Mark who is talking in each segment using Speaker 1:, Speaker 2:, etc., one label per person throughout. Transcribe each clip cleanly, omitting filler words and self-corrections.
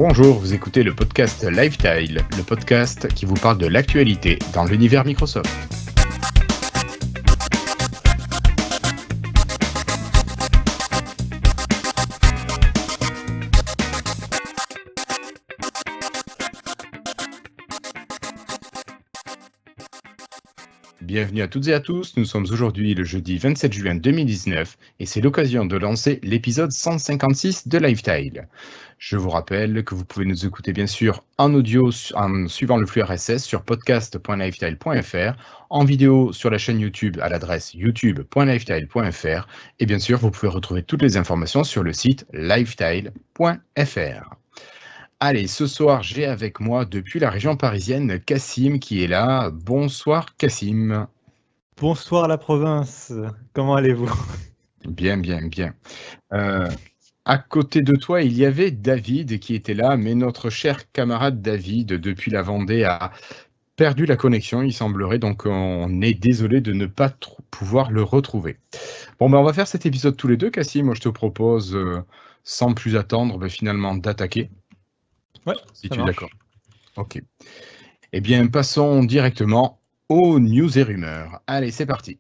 Speaker 1: Bonjour, vous écoutez le podcast Lifestyle, le podcast qui vous parle de l'actualité dans l'univers Microsoft. Bienvenue à toutes et à tous, nous sommes aujourd'hui le jeudi 27 juin 2019 et c'est l'occasion de lancer l'épisode 156 de Lifestyle. Je vous rappelle que vous pouvez nous écouter bien sûr en audio en suivant le flux RSS sur podcast.lifestyle.fr, en vidéo sur la chaîne YouTube à l'adresse youtube.lifestyle.fr et bien sûr vous pouvez retrouver toutes les informations sur le site lifestyle.fr. Allez, ce soir, j'ai avec moi, depuis la région parisienne, Cassim qui est là. Bonsoir, Cassim.
Speaker 2: Bonsoir la province, comment allez-vous?
Speaker 1: Bien. À côté de toi, il y avait David qui était là, mais notre cher camarade David, depuis la Vendée, a perdu la connexion, il semblerait, donc on est désolé de ne pas pouvoir le retrouver. Bon, on va faire cet épisode tous les deux, Cassim. Moi, je te propose, sans plus attendre, finalement, d'attaquer.
Speaker 2: Ouais,
Speaker 1: si tu es d'accord. Ok. Eh bien, passons directement aux news et rumeurs. Allez, c'est parti.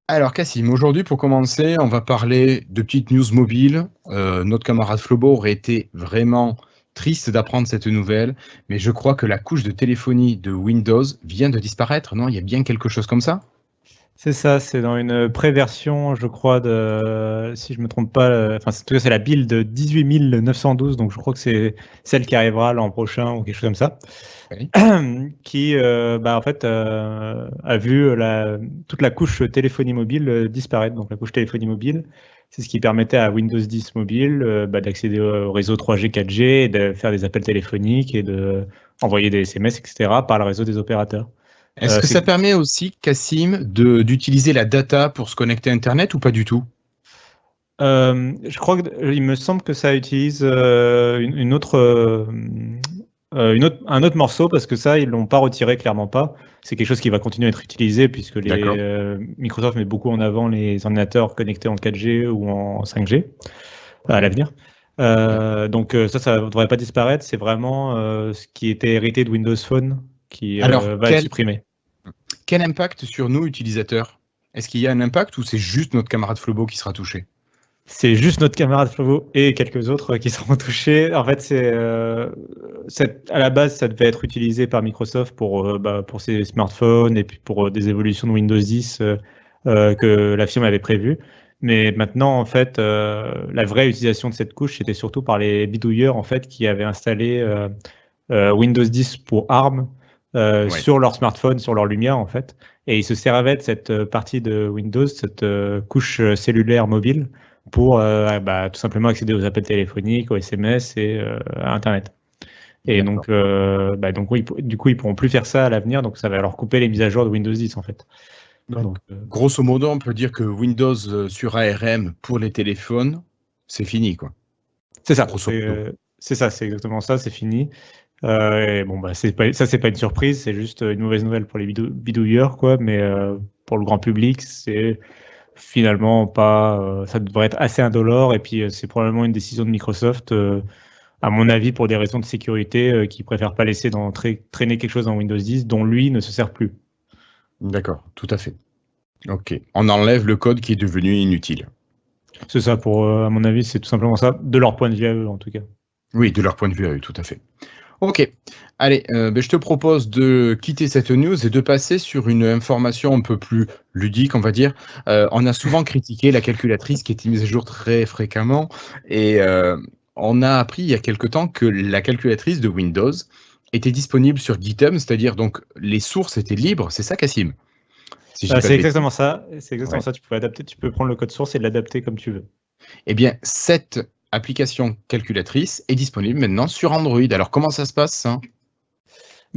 Speaker 1: Alors, Cassim, aujourd'hui, pour commencer, on va parler de petites news mobiles. Notre camarade Flobo aurait été vraiment triste d'apprendre cette nouvelle, mais je crois que la couche de téléphonie de Windows vient de disparaître, non? Il y a bien quelque chose comme ça?
Speaker 2: C'est ça, c'est dans une pré-version, je crois, si je ne me trompe pas, en tout cas c'est la build 18912, donc je crois que c'est celle qui arrivera l'an prochain ou quelque chose comme ça,
Speaker 1: Oui.
Speaker 2: qui en fait a vu toute la couche téléphonie mobile disparaître. Donc la couche téléphonie mobile, c'est ce qui permettait à Windows 10 mobile d'accéder au réseau 3G, 4G, et de faire des appels téléphoniques et d'envoyer des SMS, etc. par le réseau des opérateurs.
Speaker 1: Est-ce que ça permet aussi, Cassim, d'utiliser la data pour se connecter à Internet ou pas du tout?
Speaker 2: Je crois il me semble que ça utilise un autre morceau, parce que ça, ils l'ont pas retiré, clairement pas. C'est quelque chose qui va continuer à être utilisé puisque Microsoft met beaucoup en avant les ordinateurs connectés en 4G ou en 5G à l'avenir. Donc ça ne devrait pas disparaître. C'est vraiment ce qui était hérité de Windows Phone qui va être supprimé.
Speaker 1: Quel impact sur nous, utilisateurs? Est-ce qu'il y a un impact ou c'est juste notre camarade Flobo qui sera touché?
Speaker 2: C'est juste notre camarade Flobo et quelques autres qui seront touchés. En fait, à la base, ça devait être utilisé par Microsoft pour ses smartphones et puis pour des évolutions de Windows 10 que la firme avait prévues. Mais maintenant, en fait, la vraie utilisation de cette couche, c'était surtout par les bidouilleurs, en fait, qui avaient installé Windows 10 pour ARM sur leur smartphone, sur leur lumière, en fait. Et ils se servaient de cette partie de Windows, cette couche cellulaire mobile, pour tout simplement accéder aux appels téléphoniques, aux SMS et à Internet. Et donc oui, du coup, ils pourront plus faire ça à l'avenir, donc ça va leur couper les mises à jour de Windows 10, en fait.
Speaker 1: Donc, grosso modo, on peut dire que Windows sur ARM pour les téléphones, c'est fini, quoi.
Speaker 2: C'est ça, c'est ça, c'est exactement ça, c'est fini. Et bon, c'est pas une surprise, c'est juste une mauvaise nouvelle pour les bidouilleurs, quoi, mais pour le grand public, c'est finalement pas, ça devrait être assez indolore, et puis c'est probablement une décision de Microsoft, à mon avis, pour des raisons de sécurité, qui préfèrent pas laisser traîner quelque chose dans Windows 10 dont lui ne se sert plus.
Speaker 1: D'accord, tout à fait. Ok, on enlève le code qui est devenu inutile.
Speaker 2: C'est ça, à mon avis, c'est tout simplement ça, de leur point de vue à eux, en tout cas.
Speaker 1: Oui, de leur point de vue à eux, tout à fait. Ok, allez, je te propose de quitter cette news et de passer sur une information un peu plus ludique, on va dire. On a souvent critiqué la calculatrice qui était mise à jour très fréquemment et on a appris il y a quelque temps que la calculatrice de Windows était disponible sur GitHub, c'est-à-dire donc les sources étaient libres, c'est ça, Cassim?
Speaker 2: C'est exactement ça. C'est exactement ça. Tu peux prendre le code source et l'adapter comme tu veux.
Speaker 1: Eh bien, cette application calculatrice est disponible maintenant sur Android. Alors, comment ça se passe, ça?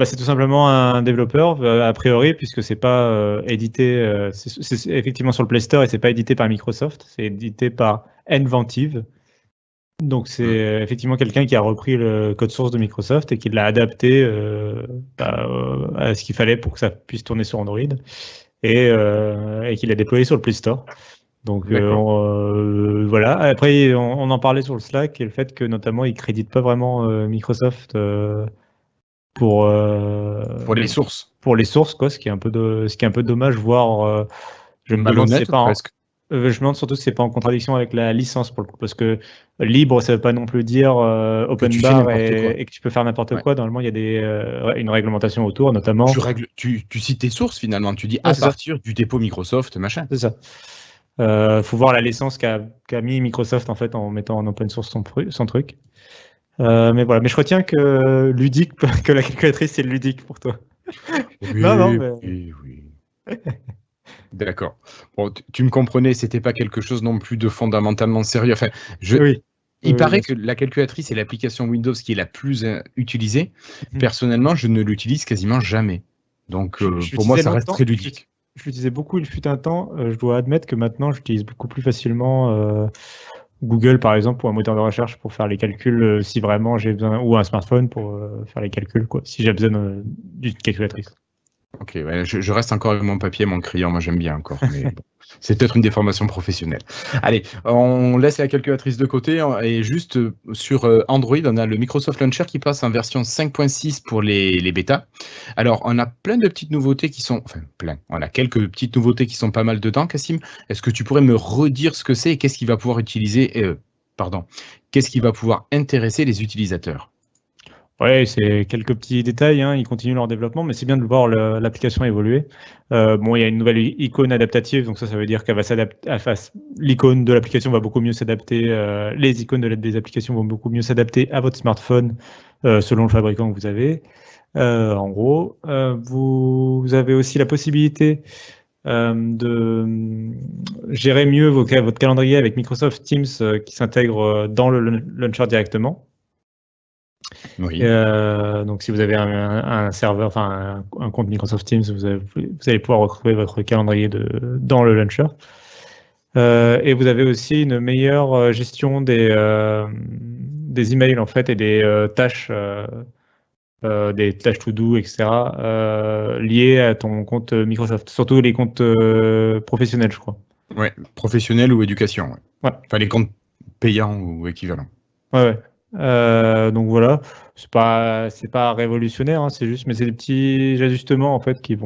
Speaker 2: C'est tout simplement un développeur, a priori, puisque c'est pas édité. C'est effectivement sur le Play Store et c'est pas édité par Microsoft. C'est édité par Nventive. Donc c'est effectivement quelqu'un qui a repris le code source de Microsoft et qui l'a adapté à ce qu'il fallait pour que ça puisse tourner sur Android et qui l'a déployé sur le Play Store. Donc voilà. Après, on en parlait sur le Slack et le fait que notamment ils créditent pas vraiment Microsoft pour
Speaker 1: les sources.
Speaker 2: Pour les sources, quoi, ce qui est un peu dommage, voire je me demande si c'est pas
Speaker 1: presque.
Speaker 2: je me demande surtout si c'est pas en contradiction avec la licence pour le coup, parce que libre, ça veut pas non plus dire open bar et que tu peux faire n'importe quoi. Normalement, il y a une réglementation autour, notamment.
Speaker 1: Tu cites tes sources finalement. Tu dis à partir du dépôt Microsoft, machin.
Speaker 2: C'est ça. Faut voir la licence qu'a mis Microsoft en fait en mettant en open source son truc. Mais voilà. Mais je retiens que ludique, que la calculatrice c'est ludique pour toi.
Speaker 1: Oui, oui. D'accord. Bon, tu me comprenais, c'était pas quelque chose non plus de fondamentalement sérieux. Enfin, il paraît que la calculatrice est l'application Windows qui est la plus utilisée. Personnellement, je ne l'utilise quasiment jamais. Donc, pour moi, ça reste très ludique.
Speaker 2: Je l'utilisais beaucoup, il fut un temps. Je dois admettre que maintenant, j'utilise beaucoup plus facilement Google, par exemple, ou un moteur de recherche pour faire les calculs si vraiment j'ai besoin, ou un smartphone pour faire les calculs, quoi, si j'ai besoin d'une calculatrice.
Speaker 1: Ok, ouais, je reste encore avec mon papier et mon crayon, moi j'aime bien encore, mais bon, c'est peut-être une déformation professionnelle. Allez, on laisse la calculatrice de côté et juste sur Android, on a le Microsoft Launcher qui passe en version 5.6 pour les bêtas. Alors, on a plein de petites nouveautés qui sont, on a quelques petites nouveautés qui sont pas mal dedans, Cassim. Est-ce que tu pourrais me redire ce que c'est et qu'est-ce qui va pouvoir qu'est-ce qui va pouvoir intéresser les utilisateurs?
Speaker 2: Ouais, c'est quelques petits détails, hein. Ils continuent leur développement, mais c'est bien de voir l'application évoluer. Bon, il y a une nouvelle icône adaptative, donc ça veut dire qu'elle va s'adapter. L'icône de l'application va beaucoup mieux s'adapter. Les icônes des applications vont beaucoup mieux s'adapter à votre smartphone selon le fabricant que vous avez. En gros, vous avez aussi la possibilité de gérer mieux votre calendrier avec Microsoft Teams qui s'intègre dans le launcher directement.
Speaker 1: Oui.
Speaker 2: Donc, si vous avez un serveur, enfin un compte Microsoft Teams, vous allez pouvoir retrouver votre calendrier dans le launcher. Et vous avez aussi une meilleure gestion des emails en fait et des tâches to-do, etc. Liées à ton compte Microsoft, surtout les comptes professionnels, je crois.
Speaker 1: Ouais, professionnels ou éducation.
Speaker 2: Ouais.
Speaker 1: Enfin, les comptes payants ou équivalents.
Speaker 2: Ouais. Donc voilà, c'est pas révolutionnaire, hein, mais c'est des petits ajustements en fait qui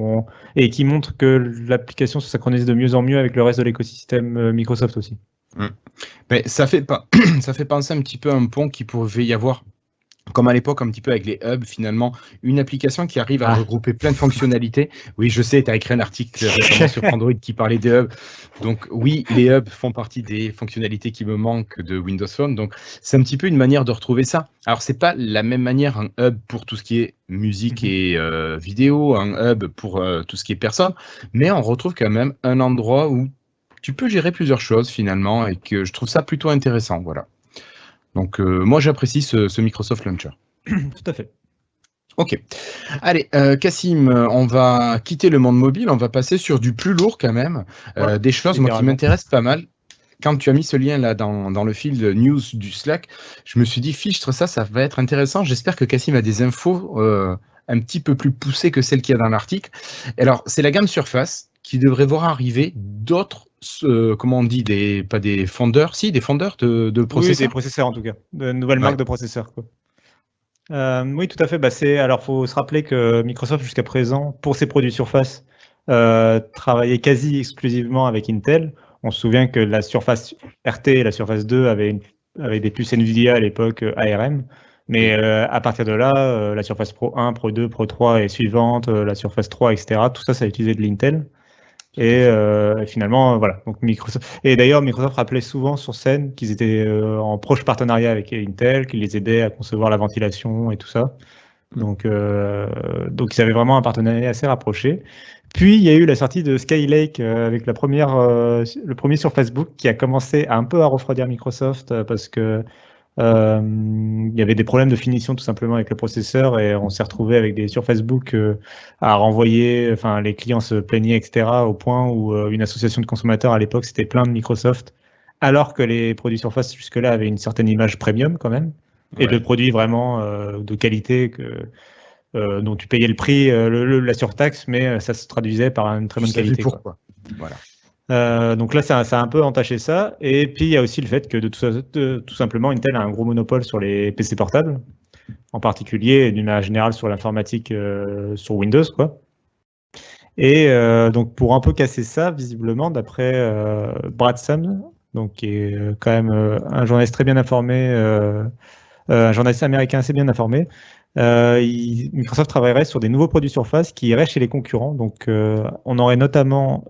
Speaker 2: montrent que l'application se synchronise de mieux en mieux avec le reste de l'écosystème Microsoft aussi.
Speaker 1: Mais ça fait penser un petit peu à un pont qui pouvait y avoir, comme à l'époque, un petit peu avec les hubs, finalement, une application qui arrive à regrouper plein de fonctionnalités. Oui, je sais, tu as écrit un article récemment sur Android qui parlait des hubs. Donc oui, les hubs font partie des fonctionnalités qui me manquent de Windows Phone. Donc c'est un petit peu une manière de retrouver ça. Alors c'est pas la même manière un hub pour tout ce qui est musique et vidéo, un hub pour tout ce qui est personne, mais on retrouve quand même un endroit où tu peux gérer plusieurs choses finalement et que je trouve ça plutôt intéressant. Voilà. Donc, moi, j'apprécie ce Microsoft Launcher.
Speaker 2: Tout à fait.
Speaker 1: Ok. Allez, Cassim, on va quitter le monde mobile, on va passer sur du plus lourd quand même. Des choses, moi, qui m'intéressent pas mal. Quand tu as mis ce lien là dans le fil de news du Slack, je me suis dit, fichtre ça va être intéressant. J'espère que Cassim a des infos un petit peu plus poussées que celles qu'il y a dans l'article. Alors, c'est la gamme Surface qui devrait voir arriver d'autres comment on dit, pas des fondeurs, des fondeurs de processeurs.
Speaker 2: Oui, des processeurs en tout cas, de nouvelles marques de processeurs, quoi. Oui, tout à fait. Alors, faut se rappeler que Microsoft jusqu'à présent, pour ses produits Surface, travaillait quasi exclusivement avec Intel. On se souvient que la Surface RT et la Surface 2 avaient des puces Nvidia à l'époque ARM. Mais à partir de là, la Surface Pro 1, Pro 2, Pro 3 et suivante, la Surface 3, etc., tout ça, ça a utilisé de l'Intel. Et finalement, voilà. Donc Microsoft. Et d'ailleurs, Microsoft rappelait souvent sur scène qu'ils étaient en proche partenariat avec Intel, qu'ils les aidaient à concevoir la ventilation et tout ça. Donc ils avaient vraiment un partenariat assez rapproché. Puis il y a eu la sortie de Skylake avec le premier sur Facebook qui a commencé un peu à refroidir Microsoft parce que il y avait des problèmes de finition tout simplement avec le processeur et on s'est retrouvé avec des sur Facebook à renvoyer, enfin les clients se plaignaient, etc. au point où une association de consommateurs à l'époque s'était plaint de Microsoft alors que les produits Surface jusque-là avaient une certaine image premium quand même, et de produits vraiment de qualité dont tu payais le prix, la surtaxe, mais ça se traduisait par une très bonne qualité.
Speaker 1: Pourquoi. Voilà.
Speaker 2: Donc là, ça a un peu entaché ça. Et puis, il y a aussi le fait que tout simplement, Intel a un gros monopole sur les PC portables, en particulier, d'une manière générale, sur l'informatique sur Windows, quoi. Et donc, pour un peu casser ça, visiblement, d'après Brad Sams, donc, qui est quand même un journaliste très bien informé, un journaliste américain assez bien informé, Microsoft travaillerait sur des nouveaux produits Surface qui iraient chez les concurrents. Donc, on aurait notamment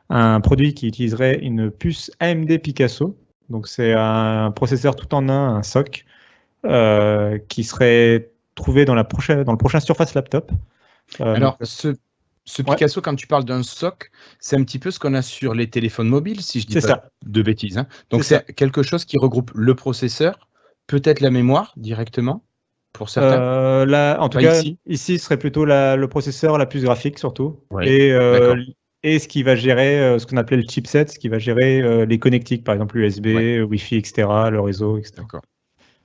Speaker 2: un produit qui utiliserait une puce AMD Picasso. Donc, c'est un processeur tout en un SoC, qui serait trouvé dans le prochain Surface Laptop.
Speaker 1: Alors, ce Picasso, quand tu parles d'un SoC, c'est un petit peu ce qu'on a sur les téléphones mobiles, si je dis pas de bêtises. Hein. Donc, c'est quelque chose qui regroupe le processeur, peut-être la mémoire directement, pour certains.
Speaker 2: En tout cas, ici, ce serait plutôt le processeur, la puce graphique surtout.
Speaker 1: Ouais,
Speaker 2: et ce qui va gérer ce qu'on appelait le chipset, ce qui va gérer les connectiques, par exemple USB, Wi-Fi, etc., le réseau, etc.
Speaker 1: D'accord.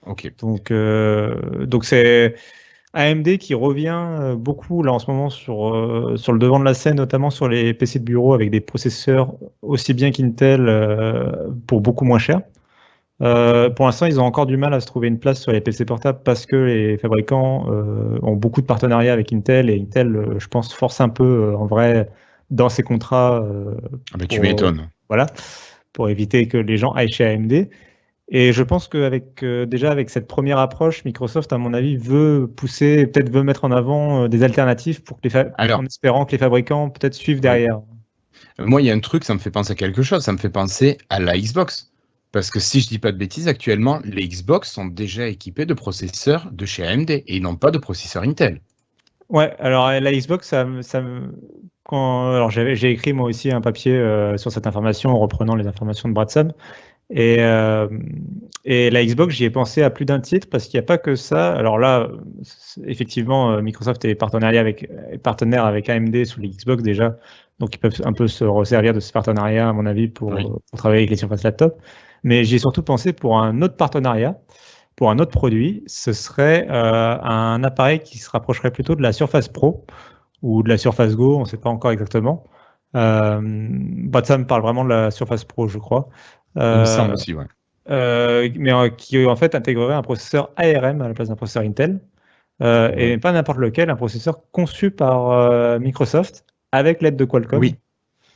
Speaker 1: Ok.
Speaker 2: Donc c'est AMD qui revient beaucoup là en ce moment sur le devant de la scène, notamment sur les PC de bureau avec des processeurs aussi bien qu'Intel pour beaucoup moins cher. Pour l'instant, ils ont encore du mal à se trouver une place sur les PC portables parce que les fabricants ont beaucoup de partenariats avec Intel et Intel, je pense, force un peu en vrai dans ses contrats.
Speaker 1: Tu m'étonnes.
Speaker 2: Voilà, pour éviter que les gens aillent chez AMD. Et je pense qu'avec déjà avec cette première approche, Microsoft, à mon avis, veut mettre en avant des alternatives pour que en espérant que les fabricants peut-être suivent derrière.
Speaker 1: Moi, il y a un truc, ça me fait penser à quelque chose. Ça me fait penser à la Xbox. Parce que si je dis pas de bêtises, actuellement, les Xbox sont déjà équipés de processeurs de chez AMD et ils n'ont pas de processeur Intel.
Speaker 2: Ouais, alors la Xbox, j'ai écrit moi aussi un papier sur cette information en reprenant les informations de Brad Sams. Et la Xbox, j'y ai pensé à plus d'un titre parce qu'il n'y a pas que ça. Alors là, effectivement, Microsoft est partenaire avec AMD sur les Xbox déjà. Donc, ils peuvent un peu se resservir de ce partenariat, à mon avis, pour travailler avec les Surface Laptop. Mais j'ai surtout pensé pour un autre partenariat, pour un autre produit. Ce serait un appareil qui se rapprocherait plutôt de la Surface Pro ou de la Surface Go, on ne sait pas encore exactement. Sam parle vraiment de la Surface Pro, je crois.
Speaker 1: Il me semble aussi, ouais.
Speaker 2: Mais qui en fait intégrerait un processeur ARM à la place d'un processeur Intel, et pas n'importe lequel, un processeur conçu par Microsoft avec l'aide de Qualcomm.
Speaker 1: Oui.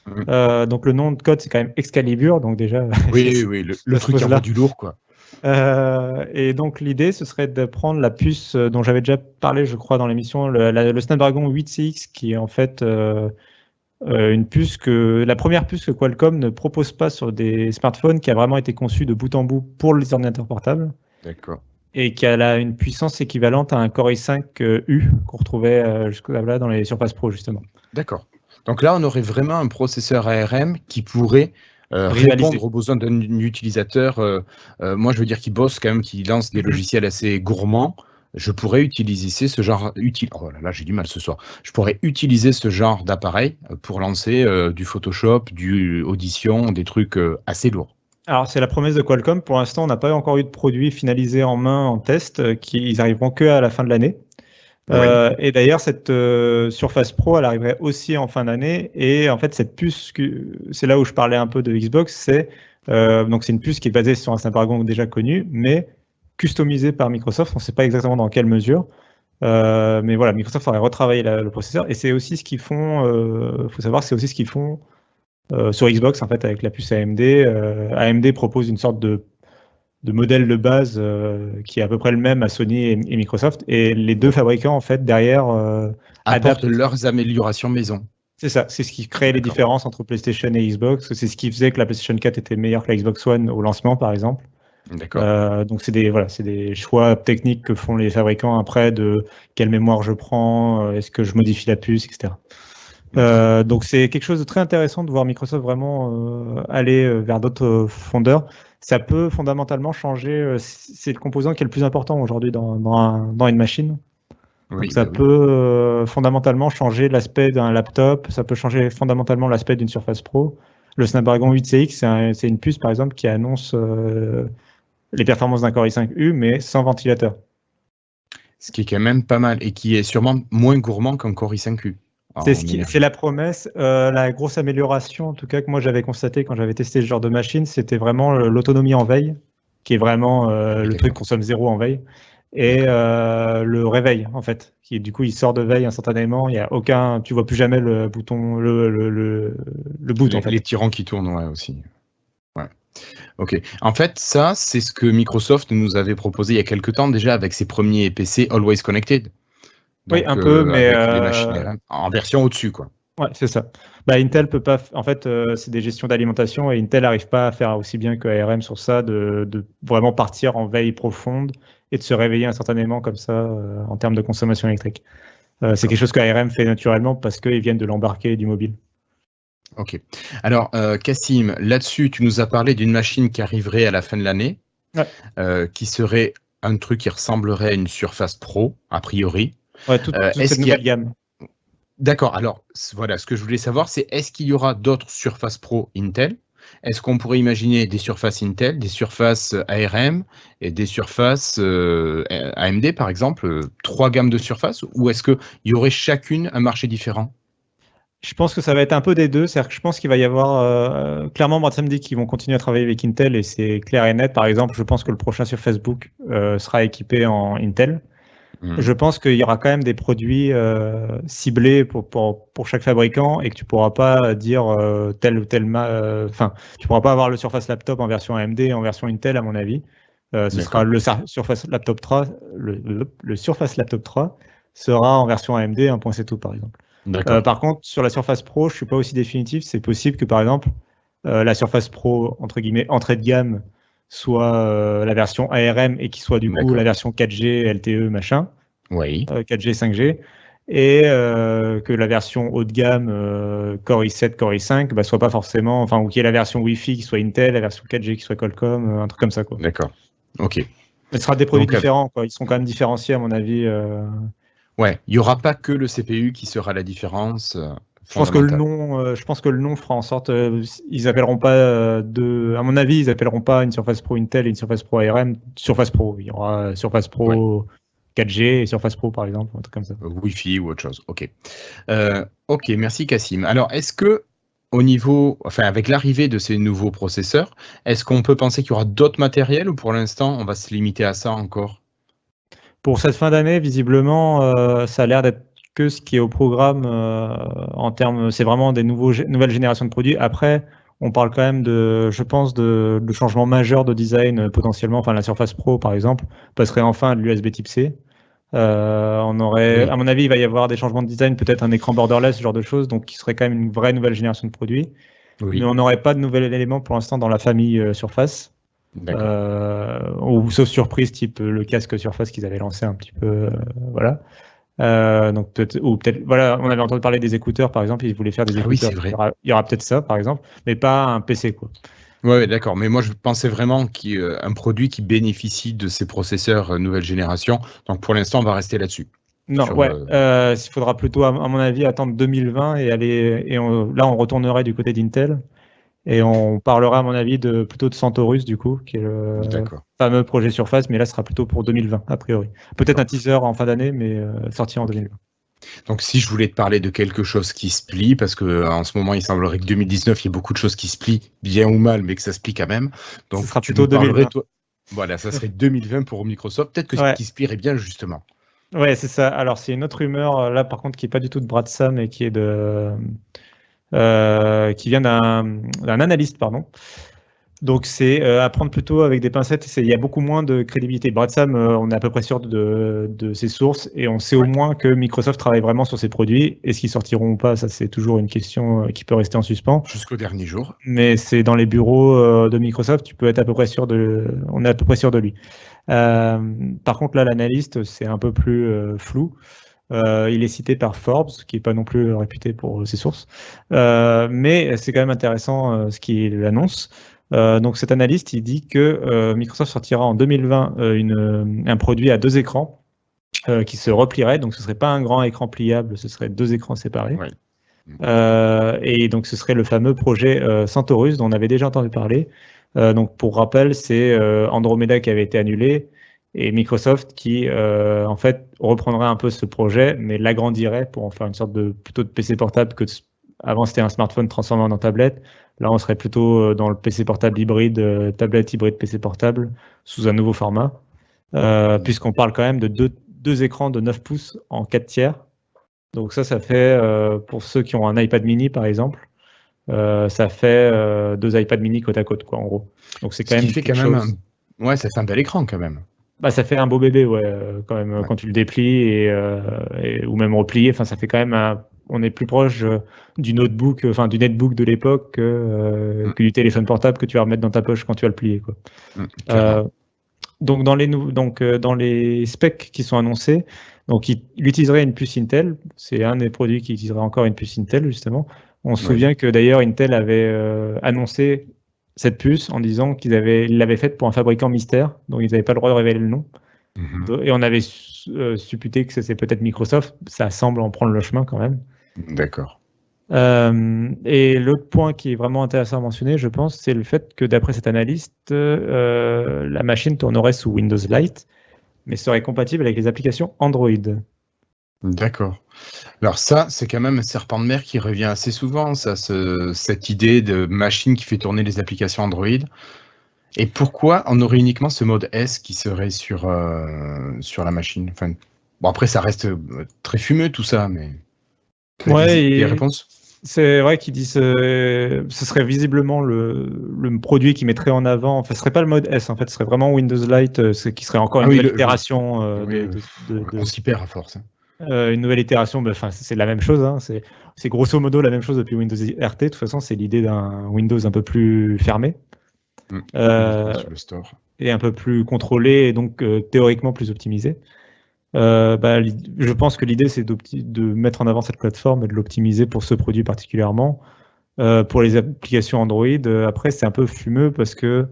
Speaker 2: Donc le nom de code c'est quand même Excalibur, donc déjà.
Speaker 1: Oui, le truc qui envoie du lourd, quoi.
Speaker 2: Et donc l'idée ce serait de prendre la puce dont j'avais déjà parlé, je crois, dans l'émission, le Snapdragon 8CX, qui est en fait la première puce que Qualcomm ne propose pas sur des smartphones, qui a vraiment été conçue de bout en bout pour les ordinateurs portables.
Speaker 1: D'accord.
Speaker 2: Et qui a une puissance équivalente à un Core i5U qu'on retrouvait jusque-là dans les Surface Pro, justement.
Speaker 1: D'accord. Donc là, on aurait vraiment un processeur ARM qui pourrait répondre aux besoins d'un utilisateur. Moi, je veux dire qui bosse quand même, qui lance des logiciels assez gourmands. Je pourrais utiliser ce genre. Oh là là, j'ai du mal ce soir. Je pourrais utiliser ce genre d'appareil pour lancer du Photoshop, du Audition, des trucs assez lourds.
Speaker 2: Alors, c'est la promesse de Qualcomm. Pour l'instant, on n'a pas encore eu de produit finalisé en main en test. Ils arriveront que à la fin de l'année. Et d'ailleurs, cette Surface Pro, elle arriverait aussi en fin d'année. Et en fait, cette puce, c'est là où je parlais un peu de Xbox, c'est une puce qui est basée sur un Snapdragon déjà connu, mais customisée par Microsoft. On ne sait pas exactement dans quelle mesure. Mais voilà, Microsoft aurait retravaillé le processeur. Et c'est aussi ce qu'ils font, faut savoir, c'est aussi ce qu'ils font sur Xbox, en fait, avec la puce AMD. AMD propose une sorte de modèle de base qui est à peu près le même à Sony et Microsoft. Et les deux fabricants, en fait, derrière,
Speaker 1: adaptent leurs améliorations maison.
Speaker 2: C'est ça, c'est ce qui crée les différences entre PlayStation et Xbox. C'est ce qui faisait que la PlayStation 4 était meilleure que la Xbox One au lancement, par exemple.
Speaker 1: D'accord.
Speaker 2: Donc c'est des choix techniques que font les fabricants après de quelle mémoire je prends, est-ce que je modifie la puce, etc. Donc c'est quelque chose de très intéressant de voir Microsoft vraiment aller vers d'autres fondeurs. Ça peut fondamentalement changer, c'est le composant qui est le plus important aujourd'hui dans une machine. Donc ça peut fondamentalement changer l'aspect d'un laptop, ça peut changer fondamentalement l'aspect d'une Surface Pro. Le Snapdragon 8CX, c'est une puce, par exemple, qui annonce les performances d'un Core i5U, mais sans ventilateur.
Speaker 1: Ce qui est quand même pas mal et qui est sûrement moins gourmand qu'un Core i5U.
Speaker 2: C'est la promesse. La grosse amélioration, en tout cas, que moi j'avais constaté quand j'avais testé ce genre de machine, c'était vraiment l'autonomie en veille, qui est vraiment le truc consomme 0 en veille, et le réveil, en fait, qui du coup il sort de veille instantanément. Il y a aucun, tu vois plus jamais le bouton, le boot, en fait.
Speaker 1: Les tirants qui tournent, ouais, aussi. Ouais. Ok. En fait, ça, c'est ce que Microsoft nous avait proposé il y a quelques temps déjà avec ses premiers PC Always Connected. Donc,
Speaker 2: Oui, un peu, mais
Speaker 1: avec les machines RM, en version au-dessus, quoi.
Speaker 2: ouais, c'est ça. Bah, Intel peut pas. En fait, c'est des gestions d'alimentation et Intel n'arrive pas à faire aussi bien que ARM sur ça, de vraiment partir en veille profonde et de se réveiller instantanément comme ça en termes de consommation électrique. C'est quelque chose que ARM fait naturellement parce qu'ils viennent de l'embarquer du mobile.
Speaker 1: Ok. Alors, Cassim, là-dessus, tu nous as parlé d'une machine qui arriverait à la fin de l'année,
Speaker 2: ouais.
Speaker 1: qui serait un truc qui ressemblerait à une Surface Pro, a priori.
Speaker 2: Ouais, toute cette nouvelle gamme.
Speaker 1: D'accord. Alors, voilà, ce que je voulais savoir, c'est est-ce qu'il y aura d'autres Surface Pro Intel? Est-ce qu'on pourrait imaginer des surfaces Intel, des surfaces ARM et des surfaces AMD, par exemple, 3 gammes de surfaces? Ou est-ce qu'il y aurait chacune un marché différent?
Speaker 2: Je pense que ça va être un peu des deux. C'est-à-dire que je pense qu'il va y avoir clairement, Bradshaw dit qu'ils vont continuer à travailler avec Intel et c'est clair et net. Par exemple, je pense que le prochain sur Facebook sera équipé en Intel. Je pense qu'il y aura quand même des produits ciblés pour chaque fabricant et que tu pourras pas dire tel ou tel. Enfin, tu pourras pas avoir le Surface Laptop en version AMD et en version Intel, à mon avis. Ce sera le Surface Laptop 3. Le Surface Laptop 3 sera en version AMD 1.7 par exemple. Par contre, sur la Surface Pro, je suis pas aussi définitif. C'est possible que, par exemple, la Surface Pro, entre guillemets, entrée de gamme, soit la version ARM et qui soit du coup la version 4G, LTE, machin,
Speaker 1: oui.
Speaker 2: 4G, 5G, et que la version haut de gamme, Core i7, Core i5, bah, soit pas forcément, enfin, ou qu'il y ait la version Wi-Fi qui soit Intel, la version 4G qui soit Qualcomm, un truc comme ça, quoi.
Speaker 1: D'accord. Ok.
Speaker 2: Mais ce sera des produits différents, quoi. Ils seront quand même différenciés, à mon avis.
Speaker 1: Ouais, il n'y aura pas que le CPU qui sera la différence.
Speaker 2: Je pense que le nom fera en sorte, ils appelleront pas à mon avis, ils appelleront pas une Surface Pro Intel et une Surface Pro ARM Surface Pro. Il y aura Surface Pro 4G et Surface Pro par exemple, un truc comme ça.
Speaker 1: Wi-Fi ou autre chose. Ok. Ok, merci Cassim. Alors, est-ce que au niveau, enfin, avec l'arrivée de ces nouveaux processeurs, est-ce qu'on peut penser qu'il y aura d'autres matériels ou pour l'instant on va se limiter à ça encore?
Speaker 2: Pour cette fin d'année, visiblement, ça a l'air d'être que ce qui est au programme en termes. C'est vraiment des nouvelles générations de produits. Après, on parle quand même je pense, de changements majeurs de design potentiellement. Enfin, la Surface Pro, par exemple, passerait enfin à de l'USB Type C. On aurait, à mon avis, il va y avoir des changements de design, peut-être un écran borderless, ce genre de choses, donc qui serait quand même une vraie nouvelle génération de produits.
Speaker 1: Oui.
Speaker 2: Mais on n'aurait pas de nouvel élément pour l'instant dans la famille Surface. Ou sauf surprise, type le casque Surface qu'ils avaient lancé un petit peu, voilà. Donc peut-être, voilà, on avait entendu parler des écouteurs, par exemple, ils voulaient faire des écouteurs.
Speaker 1: Oui, c'est vrai.
Speaker 2: Il y aura peut-être ça, par exemple, mais pas un PC, quoi.
Speaker 1: Ouais, d'accord. Mais moi, je pensais vraiment qu'il y ait un produit qui bénéficie de ces processeurs nouvelle génération. Donc, pour l'instant, on va rester là-dessus.
Speaker 2: Non, il faudra plutôt, à mon avis, attendre 2020 et aller. Là, on retournerait du côté d'Intel et on parlera, à mon avis, plutôt de Centaurus, du coup, qui est le fameux projet Surface, mais là, ce sera plutôt pour 2020, a priori. Peut-être un teaser en fin d'année, mais sorti en 2020.
Speaker 1: Donc, si je voulais te parler de quelque chose qui se plie, parce que en ce moment, il semblerait que 2019, il y ait beaucoup de choses qui se plient, bien ou mal, mais que ça se plie quand même. Donc,
Speaker 2: ce sera plutôt 2020.
Speaker 1: Toi. Voilà, ça serait 2020 pour Microsoft. Peut-être que ce qui se plierait bien, justement.
Speaker 2: Ouais, c'est ça. Alors, c'est une autre rumeur, là, par contre, qui n'est pas du tout de Bradshaw, mais qui est qui vient d'un analyste, pardon. Donc, c'est à prendre plutôt avec des pincettes. Il y a beaucoup moins de crédibilité. Bradshaw, on est à peu près sûr de ses sources et on sait au moins que Microsoft travaille vraiment sur ses produits. Est-ce qu'ils sortiront ou pas? Ça, c'est toujours une question qui peut rester en suspens.
Speaker 1: Jusqu'au dernier jour.
Speaker 2: Mais c'est dans les bureaux de Microsoft, on est à peu près sûr de lui. Par contre, là, l'analyste, c'est un peu plus flou. Il est cité par Forbes, qui n'est pas non plus réputé pour ses sources. Mais c'est quand même intéressant ce qu'il annonce. Donc cet analyste, il dit que Microsoft sortira en 2020 un produit à 2 écrans qui se replierait. Donc ce ne serait pas un grand écran pliable, ce serait 2 écrans séparés. Et donc, ce serait le fameux projet Centaurus dont on avait déjà entendu parler. Donc, pour rappel, c'est Andromeda qui avait été annulé et Microsoft qui, en fait, reprendrait un peu ce projet, mais l'agrandirait pour en faire une sorte de plutôt de PC portable que avant c'était un smartphone transformé en tablette. Là, on serait plutôt dans le PC portable hybride, tablette hybride PC portable sous un nouveau format, puisqu'on parle quand même de deux écrans de 9 pouces en 4 tiers. Donc ça fait, pour ceux qui ont un iPad mini par exemple, ça fait 2 iPad mini côte à côte, quoi, en gros. Donc c'est quand même quelque chose.
Speaker 1: Ouais, ça fait un bel écran quand même.
Speaker 2: Bah, ça fait un beau bébé, ouais, quand même,
Speaker 1: Ouais.
Speaker 2: quand tu le déplies ou même replié. Enfin, ça fait quand même on est plus proche du notebook, enfin du netbook de l'époque que du téléphone portable que tu vas remettre dans ta poche quand tu vas le plier, quoi. Donc dans les specs qui sont annoncés, donc il utiliserait une puce Intel. C'est un des produits qui utiliserait encore une puce Intel, justement. On se souvient que d'ailleurs Intel avait annoncé cette puce en disant qu'ils l'avaient faite pour un fabricant mystère, donc ils n'avaient pas le droit de révéler le nom. Et on avait supputé que c'est peut-être Microsoft. Ça semble en prendre le chemin quand même.
Speaker 1: D'accord.
Speaker 2: Et l'autre point qui est vraiment intéressant à mentionner, je pense, c'est le fait que d'après cet analyste, la machine tournerait sous Windows Lite, mais serait compatible avec les applications Android.
Speaker 1: D'accord. Alors ça, c'est quand même un serpent de mer qui revient assez souvent, ça, cette idée de machine qui fait tourner les applications Android. Et pourquoi on aurait uniquement ce mode S qui serait sur la machine? Enfin, bon, après, ça reste très fumeux tout ça, mais des réponses?
Speaker 2: C'est vrai qu'ils disent ce serait visiblement le produit qui mettrait en avant. Enfin, ce serait pas le mode S, en fait, ce serait vraiment Windows Lite, qui serait encore une nouvelle itération.
Speaker 1: On s'y perd à force.
Speaker 2: Une nouvelle itération, c'est la même chose. Hein, c'est grosso modo la même chose depuis Windows RT. De toute façon, c'est l'idée d'un Windows un peu plus fermé.
Speaker 1: Sur le store.
Speaker 2: Et un peu plus contrôlé et donc théoriquement plus optimisé. Je pense que l'idée, c'est de mettre en avant cette plateforme et de l'optimiser pour ce produit particulièrement. Pour les applications Android, après, c'est un peu fumeux parce que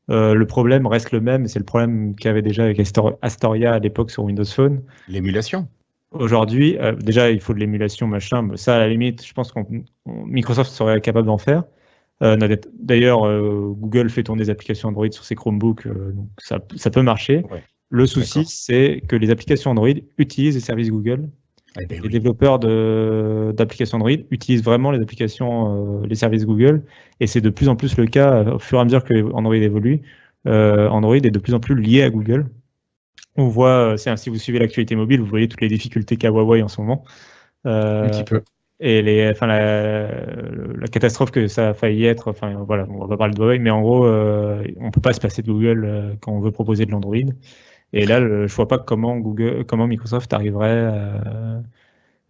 Speaker 2: le problème reste le même, et c'est le problème qu'il y avait déjà avec Astoria à l'époque sur Windows Phone.
Speaker 1: L'émulation.
Speaker 2: Aujourd'hui, déjà, il faut de l'émulation, machin. Ça, à la limite, je pense que Microsoft serait capable d'en faire. D'ailleurs, Google fait tourner des applications Android sur ses Chromebooks, donc ça peut marcher. Ouais. Le souci, c'est que les applications Android utilisent les services Google. Les développeurs d'applications Android utilisent vraiment les applications, les services Google, et c'est de plus en plus le cas au fur et à mesure que Android évolue. Android est de plus en plus lié à Google. On voit, si vous suivez l'actualité mobile, vous voyez toutes les difficultés qu'a Huawei en ce moment.
Speaker 1: Un petit peu.
Speaker 2: Et la catastrophe que ça a failli être, enfin voilà, on va pas parler de Huawei, mais en gros, on peut pas se passer de Google quand on veut proposer de l'Android. Et là, je vois pas comment Microsoft arriverait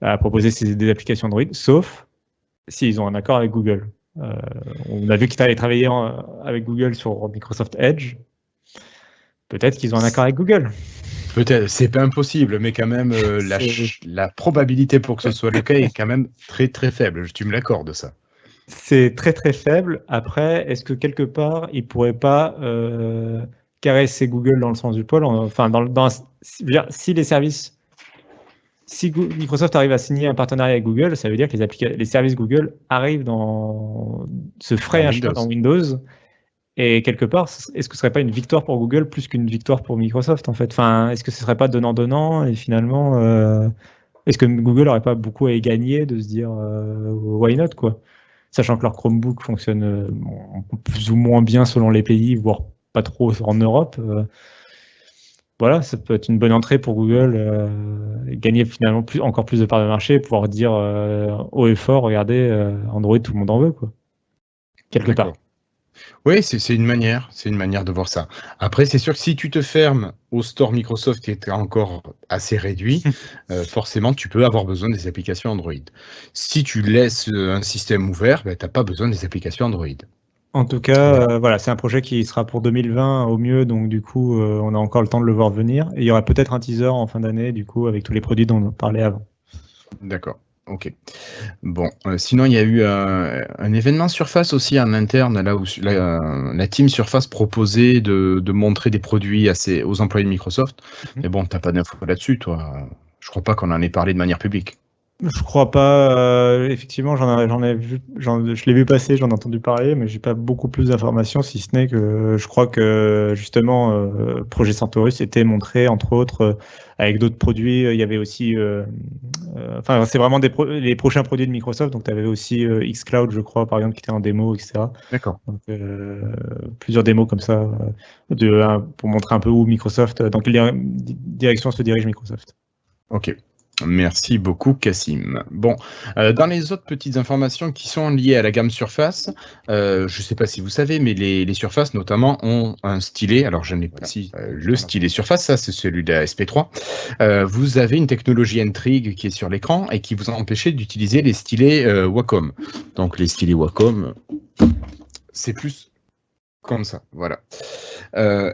Speaker 2: à proposer des applications Android, sauf s'ils ont un accord avec Google. On a vu qu'ils allaient travailler avec Google sur Microsoft Edge. Peut-être qu'ils ont un accord avec Google.
Speaker 1: Peut-être, c'est pas impossible, mais quand même, la probabilité pour que ce soit le cas est quand même très très faible. Tu me l'accordes, ça.
Speaker 2: C'est très très faible. Après, est-ce que quelque part, ils pourraient pas caresser Google dans le sens du poil, enfin, si les services, si Microsoft arrive à signer un partenariat avec Google, ça veut dire que les services Google arrivent se feraient un choix dans Windows. Et quelque part, est-ce que ce serait pas une victoire pour Google plus qu'une victoire pour Microsoft, en fait? Enfin, est-ce que ce serait pas donnant-donnant, et finalement, est-ce que Google n'aurait pas beaucoup à y gagner de se dire why not, quoi? Sachant que leur Chromebook fonctionne plus ou moins bien selon les pays, voire pas trop en Europe. Voilà, ça peut être une bonne entrée pour Google, et gagner finalement encore plus de parts de marché, pouvoir dire haut et fort, regardez, Android, tout le monde en veut, quoi. Quelque part.
Speaker 1: Oui, c'est une manière de voir ça. Après, c'est sûr que si tu te fermes au store Microsoft qui est encore assez réduit, forcément, tu peux avoir besoin des applications Android. Si tu laisses un système ouvert, tu n'as pas besoin des applications Android.
Speaker 2: En tout cas, voilà, c'est un projet qui sera pour 2020 au mieux, donc du coup, on a encore le temps de le voir venir. Et il y aura peut-être un teaser en fin d'année, du coup, avec tous les produits dont on parlait avant.
Speaker 1: D'accord. Ok. Bon, sinon il y a eu un événement Surface aussi en interne, là où la team Surface proposait de montrer des produits aux employés de Microsoft. Mais bon, t'as pas d'infos là-dessus, toi. Je crois pas qu'on en ait parlé de manière publique.
Speaker 2: Je crois pas. Effectivement, je l'ai vu passer, j'en ai entendu parler, mais j'ai pas beaucoup plus d'informations, si ce n'est que je crois que justement, Projet Centaurus était montré, entre autres, avec d'autres produits. Il y avait aussi, enfin, c'est vraiment les prochains produits de Microsoft. Donc, tu avais aussi xCloud, je crois, par exemple, qui était en démo, etc.
Speaker 1: D'accord.
Speaker 2: Donc, plusieurs démos comme ça, pour montrer un peu où Microsoft, dans quelle direction se dirige Microsoft.
Speaker 1: Ok. Merci beaucoup, Cassim. Bon, dans les autres petites informations qui sont liées à la gamme Surface, je ne sais pas si vous savez, mais les Surface notamment ont un stylet. Alors, je n'ai pas ici le stylet Surface, ça c'est celui de la SP3. Vous avez une technologie Intrigue qui est sur l'écran et qui vous a empêché d'utiliser les stylets Wacom. Donc, les stylets Wacom, c'est plus comme ça, voilà.